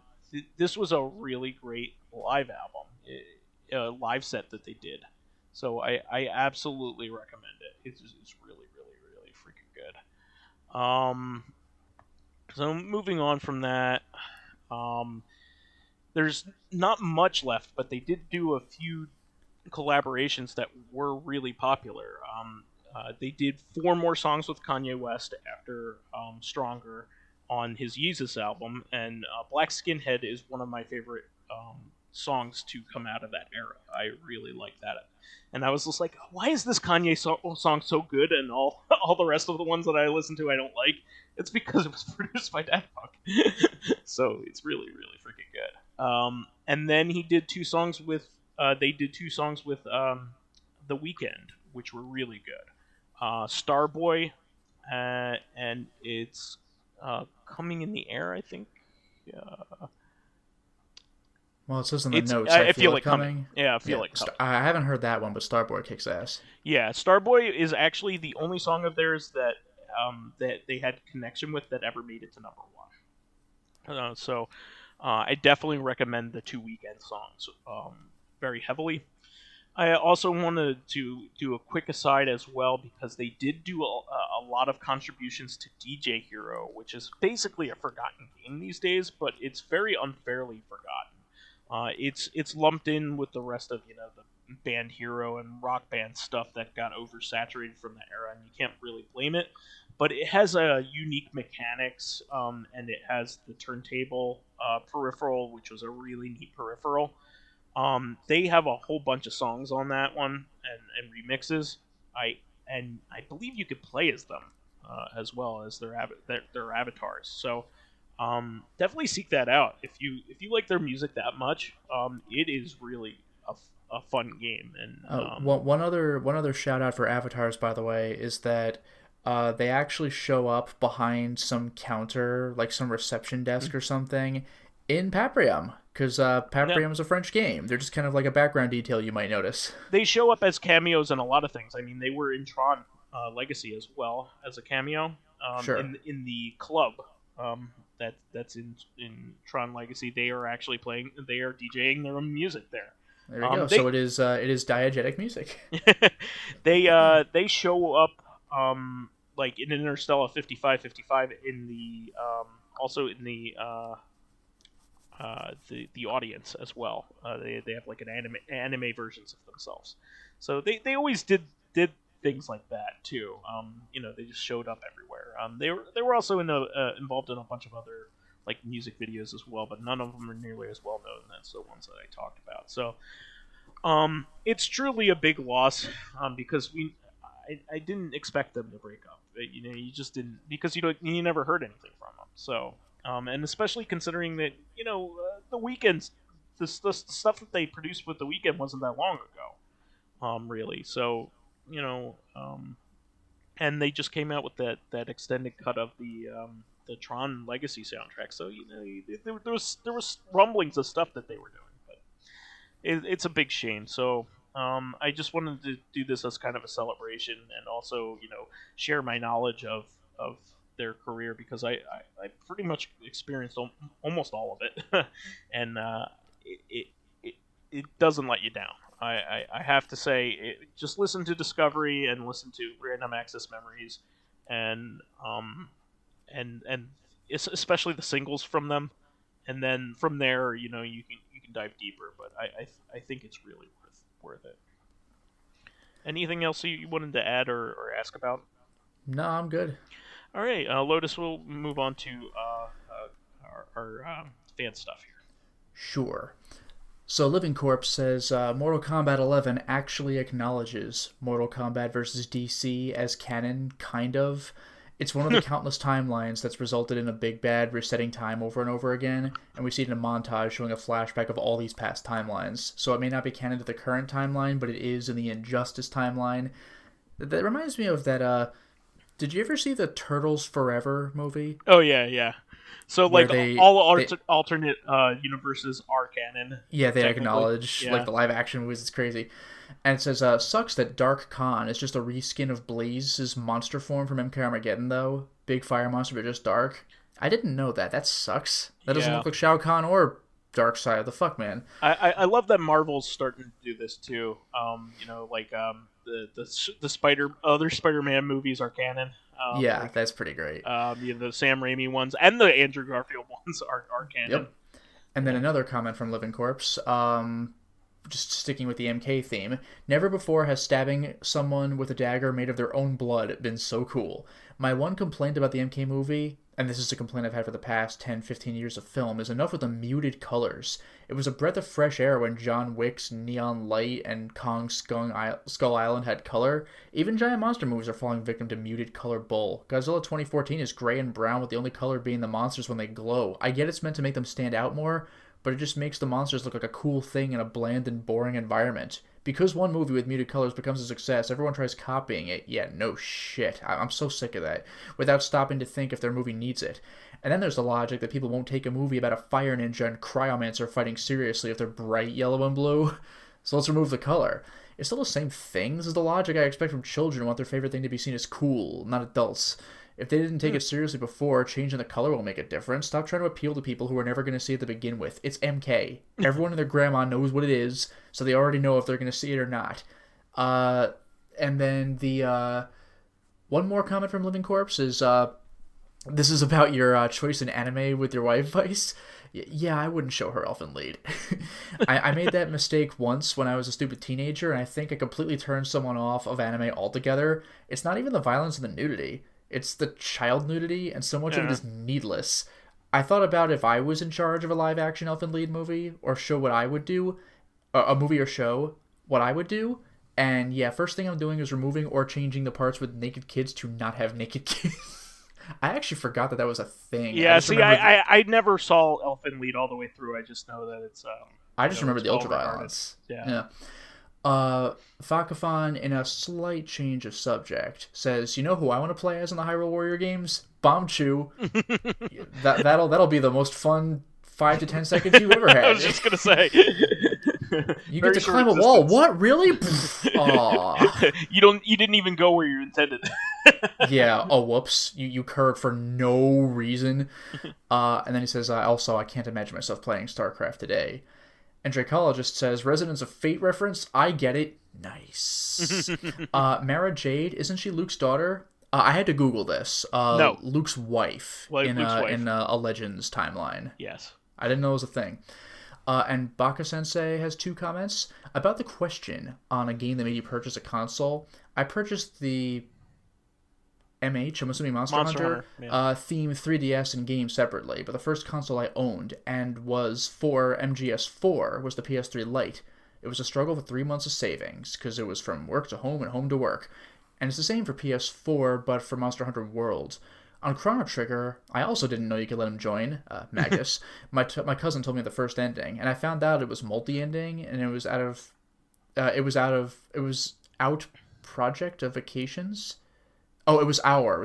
this was a really great live album, live set that they did. So I absolutely recommend it. It's really, really, really freaking good. So moving on from that, there's not much left, but they did do a few collaborations that were really popular. They did 4 more songs with Kanye West after Stronger on his Yeezus album, and Black Skinhead is one of my favorite songs to come out of that era. I really like that. And I was just like, why is this Kanye song so good and all the rest of the ones that I listen to I don't like? It's because it was produced by Daft Punk. So it's really, really freaking good. And then he did 2 songs with The Weeknd, which were really good. Starboy, and it's Coming in the Air, I think. Well, it says in the notes, I feel it coming. Yeah, I feel like coming. I haven't heard that one, but Starboy kicks ass. Yeah, Starboy is actually the only song of theirs that they had connection with that ever made it to number 1. So I definitely recommend the 2 Weeknd songs very heavily. I also wanted to do a quick aside as well, because they did do a lot of contributions to DJ Hero, which is basically a forgotten game these days, but it's very unfairly forgotten. It's lumped in with the rest of the band Hero and Rock Band stuff that got oversaturated from that era, and you can't really blame it. But it has a unique mechanics, and it has the turntable peripheral, which was a really neat peripheral. They have a whole bunch of songs on that one and remixes. I believe you could play as them as well as their avatars. So definitely seek that out if you like their music that much. It is really a fun game, and One other shout out for avatars, by the way, is that they actually show up behind some counter, like some reception desk or something, in Paprium, because yeah, Paprium is a French game. They're just kind of like a background detail you might notice. they show up as cameos in a lot of things. I mean, they were in Tron Legacy as well as a cameo Sure. in the club. That's in Tron Legacy. They are actually playing. They are DJing their own music there. There we go. They So it is diegetic music. they show up like in Interstellar 5555 in the also in the audience as well. They have like an anime versions of themselves. So they always did things like that too. They just showed up everywhere. They were also involved in a bunch of other like music videos as well, but none of them are nearly as well known as the ones that I talked about. So it's truly a big loss because I didn't expect them to break up. You just didn't, because you never heard anything from them. So and especially considering that the weekends, the stuff that they produced with the weekend wasn't that long ago, really. So and they just came out with that extended cut of the Tron Legacy soundtrack. So there was rumblings of stuff that they were doing, but it's a big shame. So I just wanted to do this as kind of a celebration, and also share my knowledge of their career, because I pretty much experienced almost all of it, and it doesn't let you down. I have to say, just listen to Discovery and listen to Random Access Memories, and especially the singles from them, and then from there, you can dive deeper. But I think it's really worth it. Anything else you wanted to add or ask about? No, I'm good. All right, Lotus. We'll move on to our fan stuff here. Sure. So Living Corpse says Mortal Kombat 11 actually acknowledges Mortal Kombat vs. DC as canon, kind of. It's one of the countless timelines that's resulted in a big bad resetting time over and over again, and we see it in a montage showing a flashback of all these past timelines. So it may not be canon to the current timeline, but it is in the Injustice timeline. That reminds me of that, did you ever see the Turtles Forever movie? Oh yeah. So Where like alternate universes are canon. Yeah, they Technically. acknowledge Yeah. like the live action movies. It's crazy. And it says, sucks that Dark Khan is just a reskin of Blaze's monster form from MK Armageddon, though. Big fire monster, but just dark. I didn't know that. That sucks. That doesn't Yeah. look like Shao Kahn or Darkseid. The fuck, man. I love that Marvel's starting to do this too. The other Spider-Man movies are canon. Yeah, that's pretty great. The Sam Raimi ones and the Andrew Garfield ones are canon. Yep. And then another comment from Living Corpse. Just sticking with the MK theme. Never before has stabbing someone with a dagger made of their own blood been so cool. My one complaint about the MK movie, and this is a complaint I've had for the past 10, 15 years of film, is enough with the muted colors. It was a breath of fresh air when John Wick's Neon Light and Kong's Skull Island had color. Even giant monster movies are falling victim to muted color bull. Godzilla 2014 is gray and brown, with the only color being the monsters when they glow. I get it's meant to make them stand out more, but it just makes the monsters look like a cool thing in a bland and boring environment. Because one movie with muted colors becomes a success, everyone tries copying it. Yeah, no shit. I'm so sick of that. Without stopping to think if their movie needs it. And then there's the logic that people won't take a movie about a fire ninja and cryomancer fighting seriously if they're bright yellow and blue. So let's remove the color. It's still the same thing. This is the logic I expect from children who want their favorite thing to be seen as cool, not adults. If they didn't take it seriously before, changing the color will make a difference. Stop trying to appeal to people who are never going to see it to begin with. It's MK. Everyone and their grandma knows what it is, so they already know if they're going to see it or not. And then the one more comment from Living Corpse is, this is about your choice in anime with your wife, Vice. Yeah, I wouldn't show her Elfen Lied. I made that mistake once when I was a stupid teenager, and I think I completely turned someone off of anime altogether. It's not even the violence and the nudity. It's the child nudity, and so much of it is needless. I thought about if I was in charge of a live-action Elfen Lied movie, or show what I would do, a movie or show, what I would do, and yeah, first thing I'm doing is removing or changing the parts with naked kids to not have naked kids. I actually forgot that was a thing. Yeah, see, I never saw Elfen Lied all the way through. I just know that it's I just remember it's the well regarded. ultraviolence. Yeah. Fakafon, in a slight change of subject, says, "You know who I want to play as in the Hyrule Warrior games? Bombchu. That'll be the most fun 5 to 10 seconds you've ever had." I was just gonna say. You get to climb a wall. What? Really? Aw. You didn't even go where you intended. Yeah. Oh, whoops. You curved for no reason. And then he says, "Also, I can't imagine myself playing StarCraft today." And Dracologist says, "Resonance of Fate reference? I get it. Nice." Mara Jade, isn't she Luke's daughter? I had to Google this. No. Luke's wife in a Legends timeline. Yes. I didn't know it was a thing. And Baka-sensei has 2 comments. About the question on a game that made you purchase a console, I purchased the MH, I'm assuming Monster Hunter yeah. theme 3DS and game separately, but the first console I owned and was for MGS4 was the PS3 Lite. It was a struggle for 3 months of savings, because it was from work to home and home to work. And it's the same for PS4, but for Monster Hunter World. On Chrono Trigger, I also didn't know you could let him join, Magus. My cousin told me the first ending, and I found out it was multi-ending, and it was out Project of Vacations. Oh, it was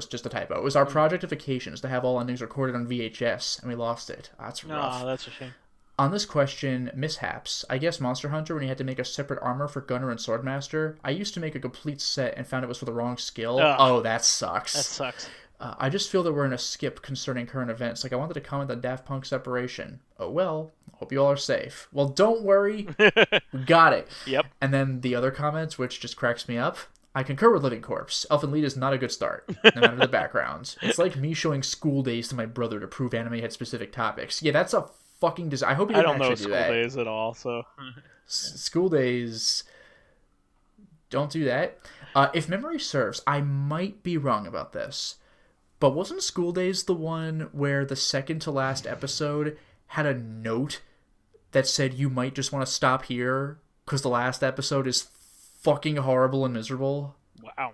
just a typo. It was our Project of Vacations to have all endings recorded on VHS, and we lost it. That's rough. Oh, that's a shame. On this question, mishaps. I guess Monster Hunter, when you had to make a separate armor for Gunner and Swordmaster, I used to make a complete set and found it was for the wrong skill. Oh, that sucks. That sucks. I just feel that we're in a skip concerning current events. Like, I wanted to comment on Daft Punk separation. Oh, well, hope you all are safe. Well, don't worry. We got it. Yep. And then the other comments, which just cracks me up. I concur with Living Corpse. Elfen Lied is not a good start, no matter the background. It's like me showing School Days to my brother to prove anime had specific topics. Yeah, that's a fucking design. I hope you didn't actually do that. I don't know School Days at all, so... School Days... Don't do that. If memory serves, I might be wrong about this, but wasn't School Days the one where the second to last episode had a note that said you might just want to stop here because the last episode is fucking horrible and miserable? Wow.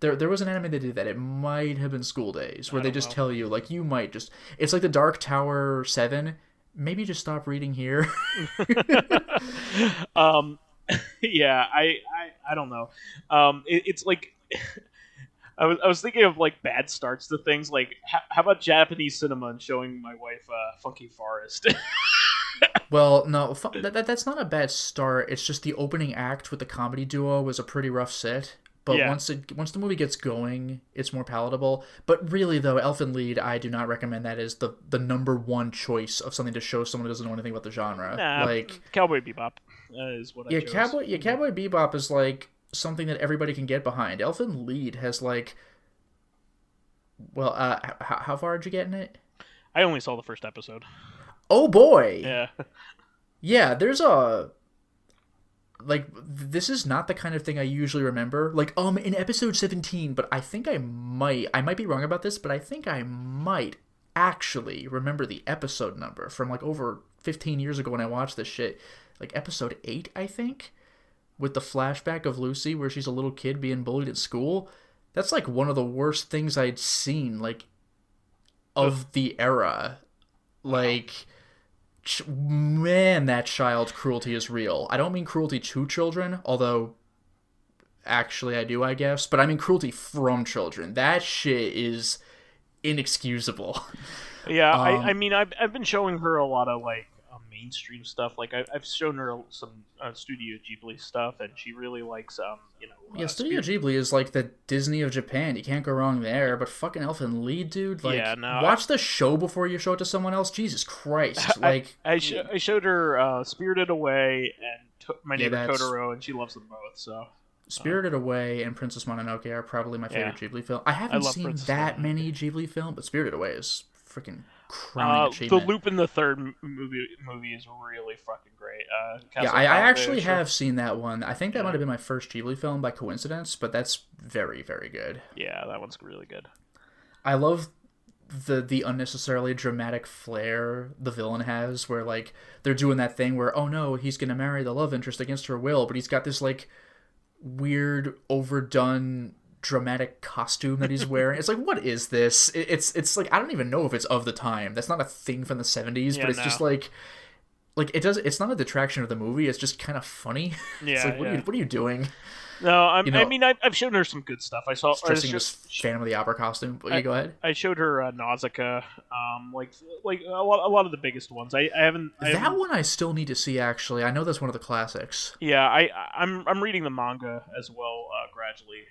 There was an anime that did that. It might have been School Days, where they just tell you, like, you might just... It's like the Dark Tower 7. Maybe just stop reading here. Yeah, I don't know. It's like... I was thinking of, like, bad starts to things. Like, how about Japanese cinema and showing my wife Funky Forest? Well, no, that's not a bad start. It's just the opening act with the comedy duo was a pretty rough set. But yeah. once the movie gets going, it's more palatable. But really, though, Elfen Lied, I do not recommend that as the number one choice of something to show someone who doesn't know anything about the genre. Nah, like Cowboy Bebop is what I chose. Cowboy Bebop is like something that everybody can get behind. Elfen Lied has like, well, how far did you get in it? I only saw the first episode. Oh boy. Yeah. Yeah, there's this is not the kind of thing I usually remember. Like, in episode 17, but I think I might be wrong about this, but I think I might actually remember the episode number from like over 15 years ago when I watched this shit. Like episode 8, I think, with the flashback of Lucy where she's a little kid being bullied at school. That's like one of the worst things I'd seen, like, of the era. Like, man, that child cruelty is real. I don't mean cruelty to children, although actually I do, I guess, but I mean cruelty from children. That shit is inexcusable. Yeah, I mean, I've been showing her a lot of, like, mainstream stuff. Like, I've shown her some Studio Ghibli stuff, and she really likes, yeah, Studio Ghibli is like the Disney of Japan. You can't go wrong there. But fucking Elfen Lied, dude, like, yeah, no, watch the show before you show it to someone else. Jesus Christ, like, I showed her Spirited Away and My Neighbor Totoro, and she loves them both. So Spirited Away and Princess Mononoke are probably my favorite Ghibli film. I haven't seen that many Ghibli films, but Spirited Away is freaking crowning achievement. The Lupin the Third movie is really fucking great. Yeah, I actually have seen that one. I think that might have been my first Ghibli film by coincidence, but that's very, very good. Yeah, that one's really good. I love the unnecessarily dramatic flair the villain has, where, like, they're doing that thing where, oh no, he's gonna marry the love interest against her will, but he's got this, like, weird, overdone dramatic costume that he's wearing. It's like, what is this? It's like, I don't even know if it's of the time. That's not a thing from the 70s, Yeah, but it's no. just like it's not a detraction of the movie. It's just kind of funny. It's Yeah, like, yeah. what are you doing? No, You I know, mean, I've shown her some good stuff. I saw. dressing in this Phantom of the Opera costume. But you go ahead. I showed her Nausicaa, like a lot of the biggest ones. I haven't. That one I still need to see. Actually, I know that's one of the classics. Yeah, I'm reading the manga as well gradually.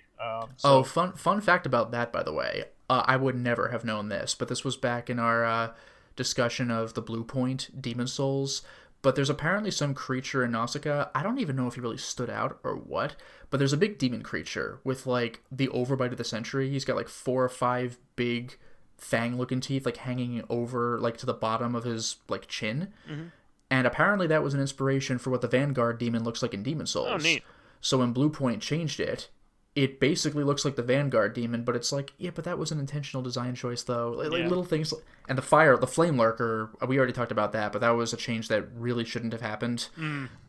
Oh, fun fact about that, by the way. I would never have known this, but this was back in our discussion of the Blue Point Demon Souls. But there's apparently some creature in Nausicaa. I don't even know if he really stood out or what, but there's a big demon creature with like the overbite of the century. He's got like 4 or 5 big fang-looking teeth like hanging over like to the bottom of his like chin. Mm-hmm. And apparently that was an inspiration for what the Vanguard demon looks like in Demon Souls. Oh, neat. So when Blue Point changed it, it basically looks like the Vanguard demon, but it's like, yeah, but that was an intentional design choice, though. Like little things. And the Flame Lurker, we already talked about that, but that was a change that really shouldn't have happened.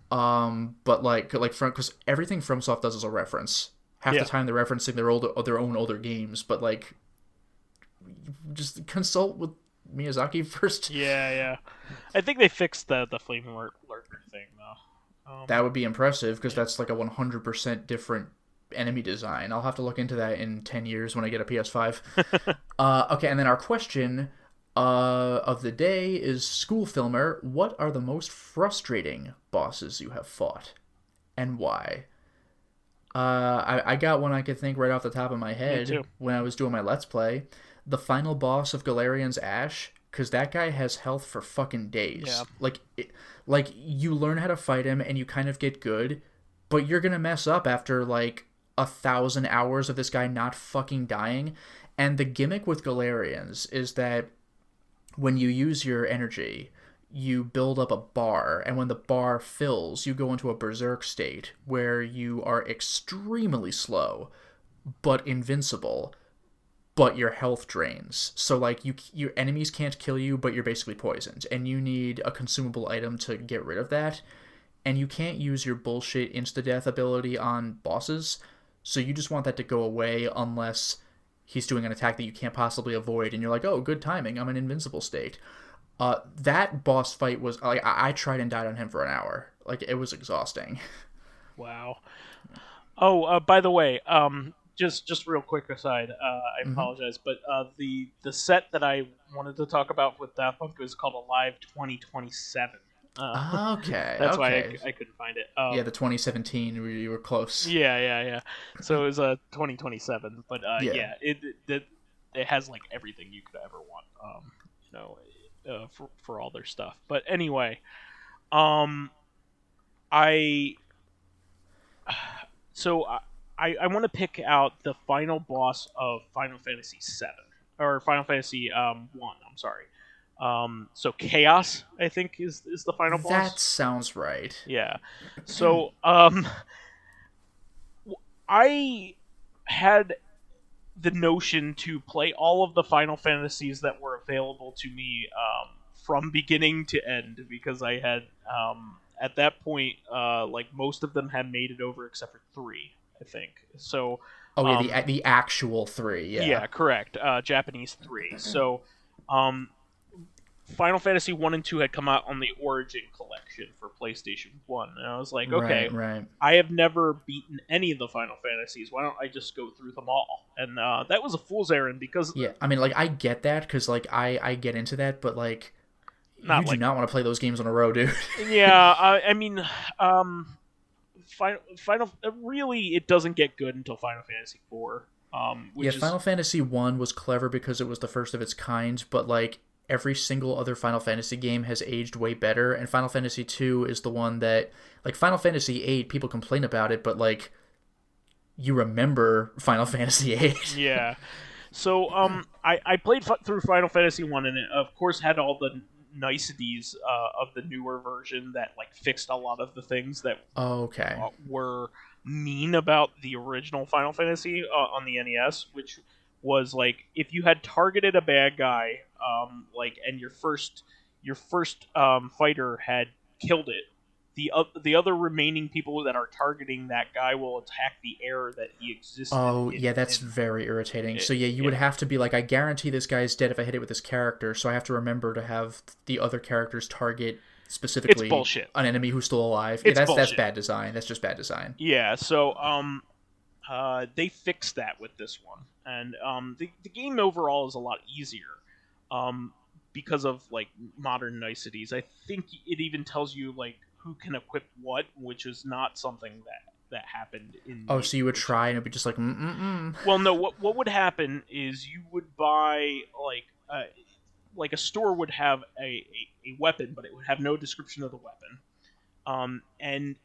But because everything FromSoft does is a reference. Half the time they're referencing their own older games, but like, just consult with Miyazaki first. Yeah. I think they fixed the Flame Lurker thing though. That would be impressive because that's like a 100% different enemy design. I'll have to look into that in 10 years when I get a PS5. Okay, and then our question of the day is, School Filmer, what are the most frustrating bosses you have fought, and why? I got one I could think right off the top of my head when I was doing my Let's Play. The final boss of Galerion's Ash, because that guy has health for fucking days. Yeah. Like you learn how to fight him and you kind of get good, but you're gonna mess up after like 1,000 hours of this guy not fucking dying. And the gimmick with Galerions is that when you use your energy, you build up a bar, and when the bar fills, you go into a berserk state where you are extremely slow but invincible, but your health drains. So like your enemies can't kill you, but you're basically poisoned, and you need a consumable item to get rid of that. And you can't use your bullshit insta-death ability on bosses, so you just want that to go away unless he's doing an attack that you can't possibly avoid, and you're like, oh, good timing, I'm in invincible state. That boss fight was, like, I tried and died on him for an hour. Like, it was exhausting. Wow. Oh, by the way, just real quick aside, I apologize, but the set that I wanted to talk about with Daft Punk was called Alive 2027. Okay. That's why I couldn't find it. Yeah, the 2017, you were close. Yeah. So it was 2027, but yeah, it has like everything you could ever want. For all their stuff. But anyway, I want to pick out the final boss of Final Fantasy VII or Final Fantasy 1. I'm sorry. So Chaos, I think, is the final boss. That sounds right. Yeah. So I had the notion to play all of the Final Fantasies that were available to me from beginning to end, because I had at that point like most of them had made it over except for 3, I think. So the actual 3. Yeah, correct. Japanese 3. So Final Fantasy 1 and 2 had come out on the Origin Collection for PlayStation 1. And I was like, okay, right. I have never beaten any of the Final Fantasies. Why don't I just go through them all? And that was a fool's errand, because... Yeah, I mean, like, I get that, because, like, I get into that, but, like, you do not want to play those games in a row, dude. Yeah, I mean, Final... Really, it doesn't get good until Final Fantasy 4. Final Fantasy 1 was clever because it was the first of its kind, but, like, every single other Final Fantasy game has aged way better, and Final Fantasy 2 is the one that, like, Final Fantasy 8, people complain about it, but, like, you remember Final Fantasy 8. Yeah. So, I played through Final Fantasy 1, and it, of course, had all the niceties of the newer version that, like, fixed a lot of the things that were mean about the original Final Fantasy on the NES, which was, like, if you had targeted a bad guy, and your first fighter had killed it, the other remaining people that are targeting that guy will attack the air that he exists Oh, in. yeah, that's very irritating. So yeah, you would Yeah. have to be like, I guarantee this guy's dead if I hit it with this character, so I have to remember to have the other characters target It's specifically bullshit. an enemy who's still alive. Yeah, It's that's bullshit. bad design. That's just bad design. Yeah, so they fixed that with this one, and the game overall is a lot easier, because of like modern niceties. I think it even tells you like who can equip what, which is not something that happened in. Oh, so you would try and it'd be just like, Well, no. What would happen is you would buy like a store would have a weapon, but it would have no description of the weapon. And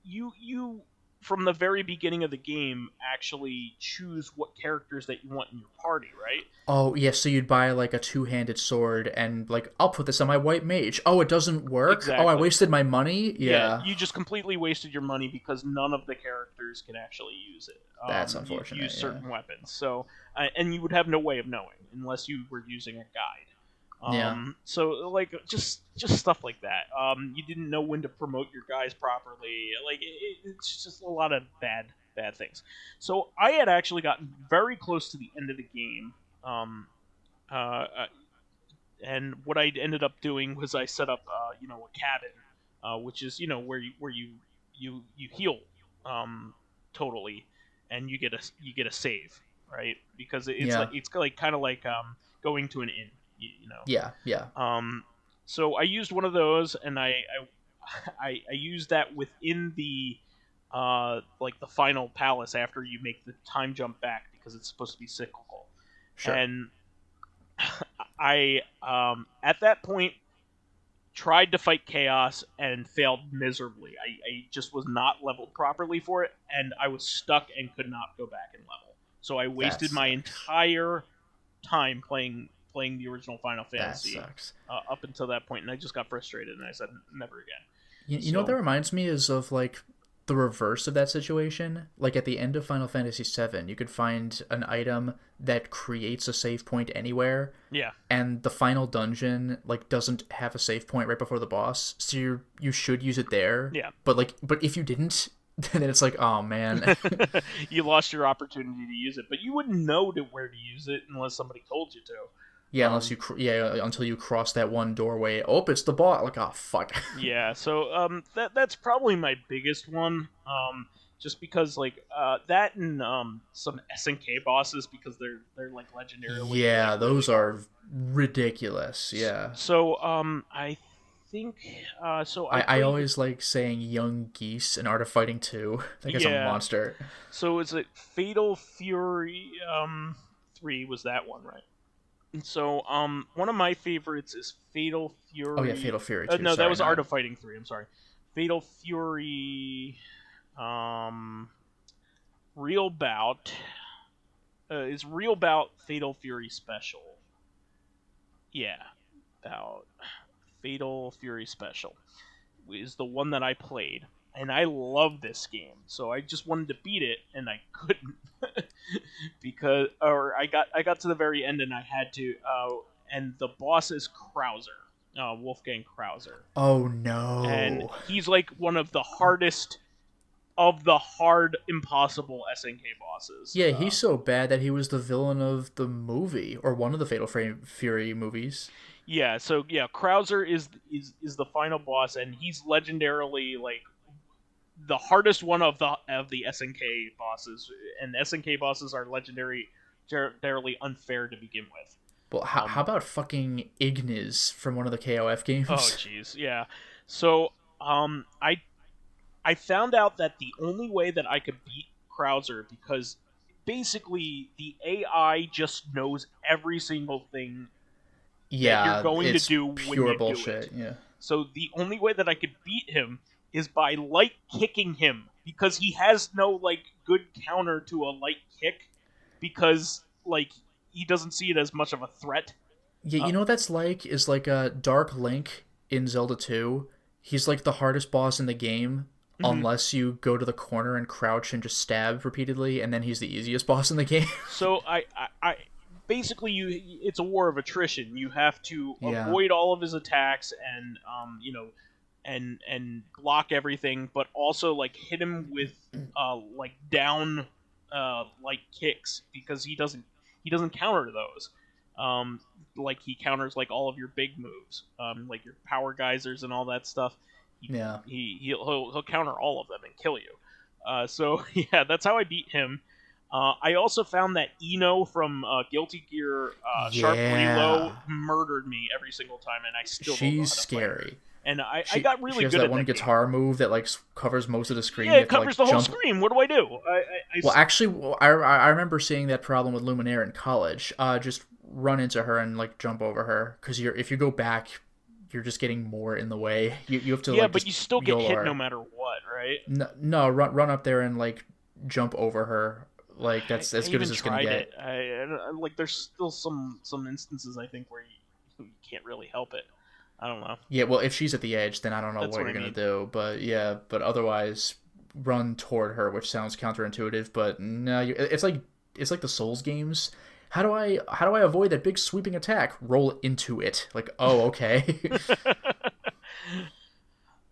you from the very beginning of the game actually choose what characters that you want in your party, right? Oh, yeah, so you'd buy like a two-handed sword and like, I'll put this on my white mage. Oh, it doesn't work? Exactly. Oh, I wasted my money? Yeah. You just completely wasted your money because none of the characters can actually use it. That's unfortunate. Use certain weapons. So, and you would have no way of knowing unless you were using a guide. So like just stuff like that. You didn't know when to promote your guys properly. Like it's just a lot of bad things. So I had actually gotten very close to the end of the game. And what I ended up doing was I set up a cabin, which is where you heal totally, and you get a save, right? Because it's like kind of like going to an inn. Yeah. So I used one of those, and I used that within the like the final palace after you make the time jump back because it's supposed to be cyclical. Sure. And I at that point tried to fight chaos and failed miserably. I just was not leveled properly for it, and I was stuck and could not go back and level. So I wasted my entire time playing the original Final Fantasy up until that point, and I just got frustrated, and I said never again. You know what that reminds me is of like the reverse of that situation. Like at the end of Final Fantasy VII, you could find an item that creates a save point anywhere. Yeah. And the final dungeon like doesn't have a save point right before the boss, so you should use it there. Yeah. But if you didn't, then it's like, oh man, you lost your opportunity to use it, but you wouldn't know where to use it unless somebody told you to. Yeah, unless until you cross that one doorway. Oh, it's the boss. Like, oh fuck. Yeah, so that's probably my biggest one. Just because like that and some SNK bosses because they're like legendarily. Yeah, like, those are ridiculous. Yeah. So I think I always like saying young geese in Art of Fighting 2. That guy's a monster. So is it Fatal Fury 3 was that one, right? And so, one of my favorites is Fatal Fury. Oh yeah, Fatal Fury 2. No, that was Art of Fighting 3. I'm sorry. Fatal Fury, Real Bout. Is Real Bout Fatal Fury Special? Yeah, Fatal Fury Special is the one that I played, and I love this game. So I just wanted to beat it, and I couldn't. I got to the very end and I had to and the boss is Krauser, Wolfgang Krauser. Oh no. And he's like one of the hardest of the hard impossible SNK bosses. Yeah, he's so bad that he was the villain of the movie or one of the Fatal Fury movies. Yeah, so yeah, Krauser is the final boss, and he's legendarily like the hardest one of the SNK bosses, and SNK bosses are legendarily unfair to begin with. Well, how about fucking Ignis from one of the KOF games? Oh, jeez, yeah. So, I found out that the only way that I could beat Krauser, because basically the AI just knows every single thing that you're going to do when you bullshit. do it. Yeah. So the only way that I could beat him is by light kicking him, because he has no like good counter to a light kick, because like he doesn't see it as much of a threat. Yeah, you know what that's like is like a Dark Link in Zelda 2. He's like the hardest boss in the game unless you go to the corner and crouch and just stab repeatedly, and then he's the easiest boss in the game. So I basically it's a war of attrition. You have to avoid all of his attacks and and block everything, but also like hit him with like down like kicks, because he doesn't counter those. Like he counters like all of your big moves, like your power geysers and all that stuff. Yeah. He'll counter all of them and kill you. So yeah, that's how I beat him. I also found that Eno from Guilty Gear Sharp Reload Yeah. murdered me every single time, and I still don't know She's how to fight her. scary. And I She got she really has good that at one that game. guitar move that like covers most of the screen. Yeah, You it have to like covers the whole jump. screen. What do I do? Well, actually, I remember seeing that problem with Luminaire in college. Just run into her and like jump over her, because if you go back, you're just getting more in the way. You have to Yeah, like but just you still get hit no YOLO. matter what, right? No, run up there and like jump over her. Like I, that's I as good as even it's gonna tried get. it. Like there's still some instances I think where you can't really help it. I don't know. Yeah, well, if she's at the edge, then I don't know That's what what you're I gonna mean. do. But yeah, but otherwise, run toward her, which sounds counterintuitive. But no, it's like the Souls games. How do I avoid that big sweeping attack? Roll into it. Like, oh, okay.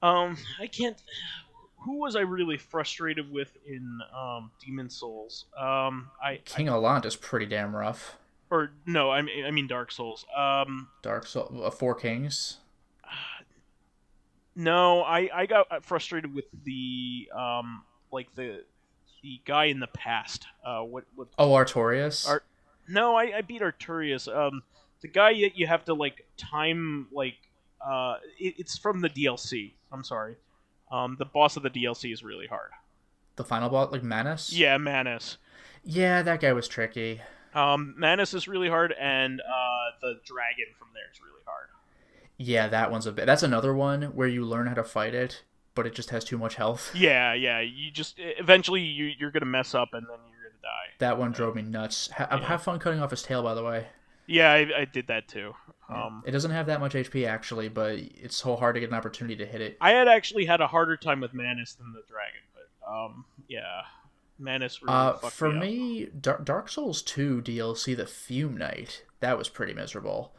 I can't. Who was I really frustrated with in Demon Souls? I King Allant is pretty damn rough. or no, I mean Dark Souls. Dark Soul, Four Kings. No, I got frustrated with the like the guy in the past. What Oh, Artorias. Art? No, I beat Arturius. The guy that you have to like time like it's from the DLC. I'm sorry. The boss of the DLC is really hard. The final boss, like Manus. Yeah, Manus. Yeah, that guy was tricky. Manus is really hard, and the dragon from there is really hard. Yeah, that one's a bit. That's another one where you learn how to fight it, but it just has too much health. Yeah, yeah. You just eventually you're gonna mess up, and then you're gonna That one die. drove me nuts. Yeah, Have fun cutting off his tail, by the way. yeah. I did that too. Yeah. It doesn't have that much HP actually, but it's so hard to get an opportunity to hit it. I had actually had a harder time with Manus than the dragon, but yeah, Manus really fucked For me up. me, Dark Souls 2 DLC, the Fume Knight, that was pretty miserable.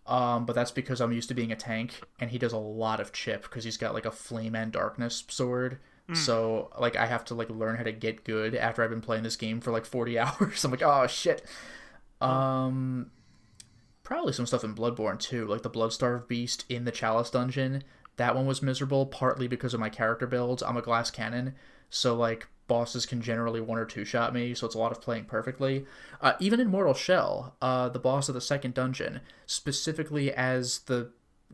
But that's because I'm used to being a tank, and he does a lot of chip because he's got like a flame and darkness sword. Mm. So like I have to like learn how to get good after I've been playing this game for like 40 hours. I'm like, oh shit. Oh. Um, Probably some stuff in Bloodborne too, like the Bloodstarved Beast in the Chalice dungeon. That one was miserable, partly because of my character builds. I'm a glass cannon, so like bosses can generally one or two shot me, so it's a lot of playing perfectly. Even in Mortal Shell, the boss of the second dungeon, specifically as the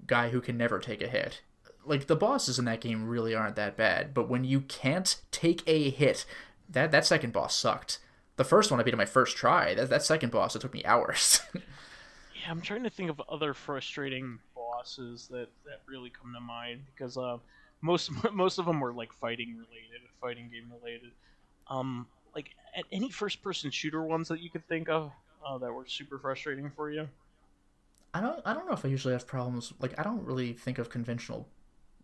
guy who can never take a hit. Like the bosses in that game really aren't that bad, but when you can't take a hit, that second boss sucked. The first one I beat on my first try. That second boss, it took me hours. Yeah, I'm trying to think of other frustrating bosses that really come to mind, because most most of them were like fighting game related. Like any first person shooter ones that you could think of that were super frustrating for you. I don't know if I usually have problems. Like I don't really think of conventional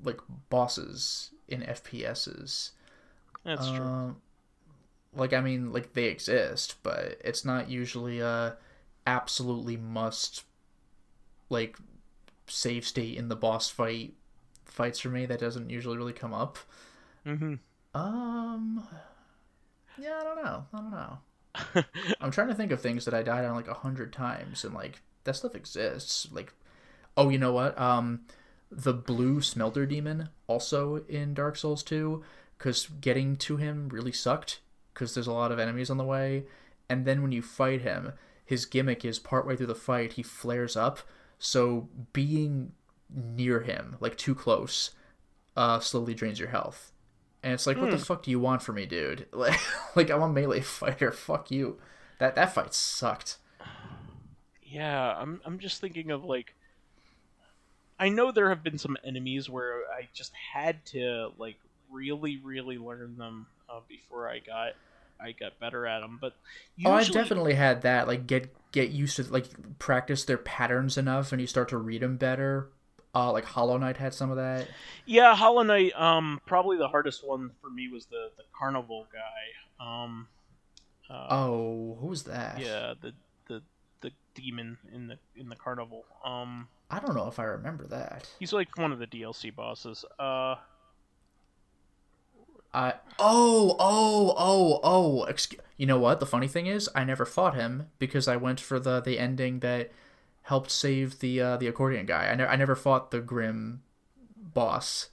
like bosses in FPSs. That's true. Um, like I mean, like they exist, but it's not usually a absolutely must like save state in the boss fights for me. That doesn't usually really come up. Mm-hmm. Um, yeah, I don't know. I'm trying to think of things that I died on like 100 times, and like that stuff exists. Like, oh, you know what? The blue Smelter demon also in Dark Souls 2, because getting to him really sucked because there's a lot of enemies on the way, and then when you fight him, his gimmick is partway through the fight he flares up, so being near him, like too close, slowly drains your health. And it's like, what the Hmm. fuck do you want from me, dude? Like I'm a melee fighter. Fuck you. That fight sucked. Yeah, I'm just thinking of like, I know there have been some enemies where I just had to like really learn them before I got better at them. But Oh, I've usually, definitely had that. Like get used to like practice their patterns enough, and you start to read them better. Like Hollow Knight had some of that. yeah, Hollow Knight. Probably the hardest one for me was the carnival guy. Uh, Oh, who's that? yeah, the demon in the carnival. I don't know if I remember that. He's like one of the DLC bosses. You know what? The funny thing is, I never fought him because I went for the ending that helped save the accordion guy. I never fought the Grim boss.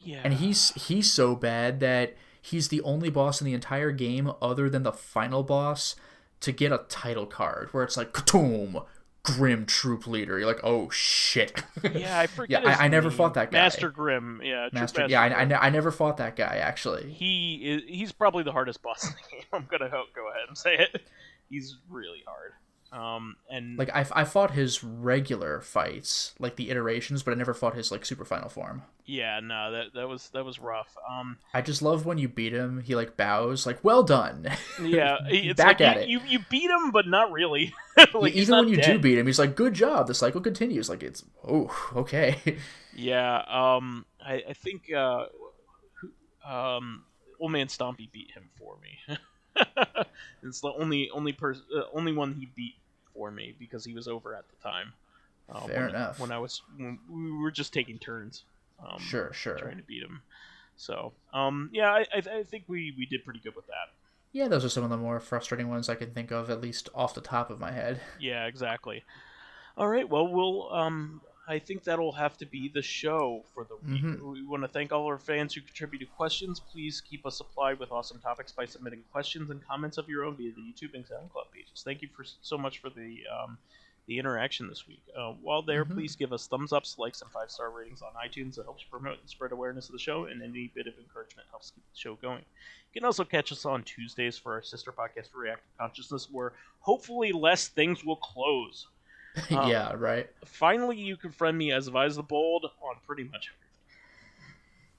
Yeah. And he's so bad that he's the only boss in the entire game, other than the final boss, to get a title card where it's like, Katoom! Grim troop leader. You're like, oh shit. Yeah, I forget. Yeah, I never fought that guy. Master Grim. Yeah, Master. Grim. I never fought that guy actually. He's probably the hardest boss in the game. I'm gonna go ahead and say it. He's really hard. And like I fought his regular fights, like the iterations, but I never fought his like super final form. Yeah, no, that was rough. I just love when you beat him, he like bows, like well done. Yeah, it's back like at it. You beat him, but not really. Like, even when you do beat him, he's like, good job. The cycle continues. Like it's okay. Yeah. I think Old Man Stompy beat him for me. It's the only one he beat for me because he was over at the time. Fair enough. When we were just taking turns. Sure. Trying to beat him. So, yeah, I think we did pretty good with that. Yeah, those are some of the more frustrating ones I can think of, at least off the top of my head. Yeah, exactly. All right, well, I think that'll have to be the show for the week. Mm-hmm. We want to thank all our fans who contributed questions. Please keep us supplied with awesome topics by submitting questions and comments of your own via the YouTube and Soundcloud pages. Thank you so much for the interaction this week. While there, please give us thumbs ups, likes, and 5-star ratings on iTunes. It helps promote and spread awareness of the show, and any bit of encouragement helps keep the show going. You can also catch us on Tuesdays for our sister podcast, Corrective Consciousness, where hopefully less things will close. Yeah, right. Finally, you can friend me as vysethebold on pretty much everything.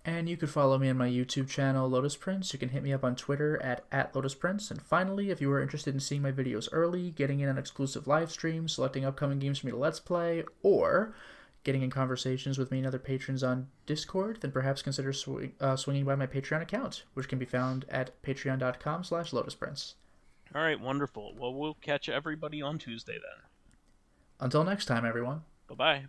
And you can follow me on my YouTube channel, Lotus Prince. You can hit me up on Twitter at Lotus Prince. And finally, if you are interested in seeing my videos early, getting in on exclusive live streams, selecting upcoming games for me to Let's Play, or getting in conversations with me and other patrons on Discord, then perhaps consider swinging by my Patreon account, which can be found at patreon.com/LotusPrince. All right, wonderful. Well, we'll catch everybody on Tuesday then. Until next time, everyone. Bye-bye.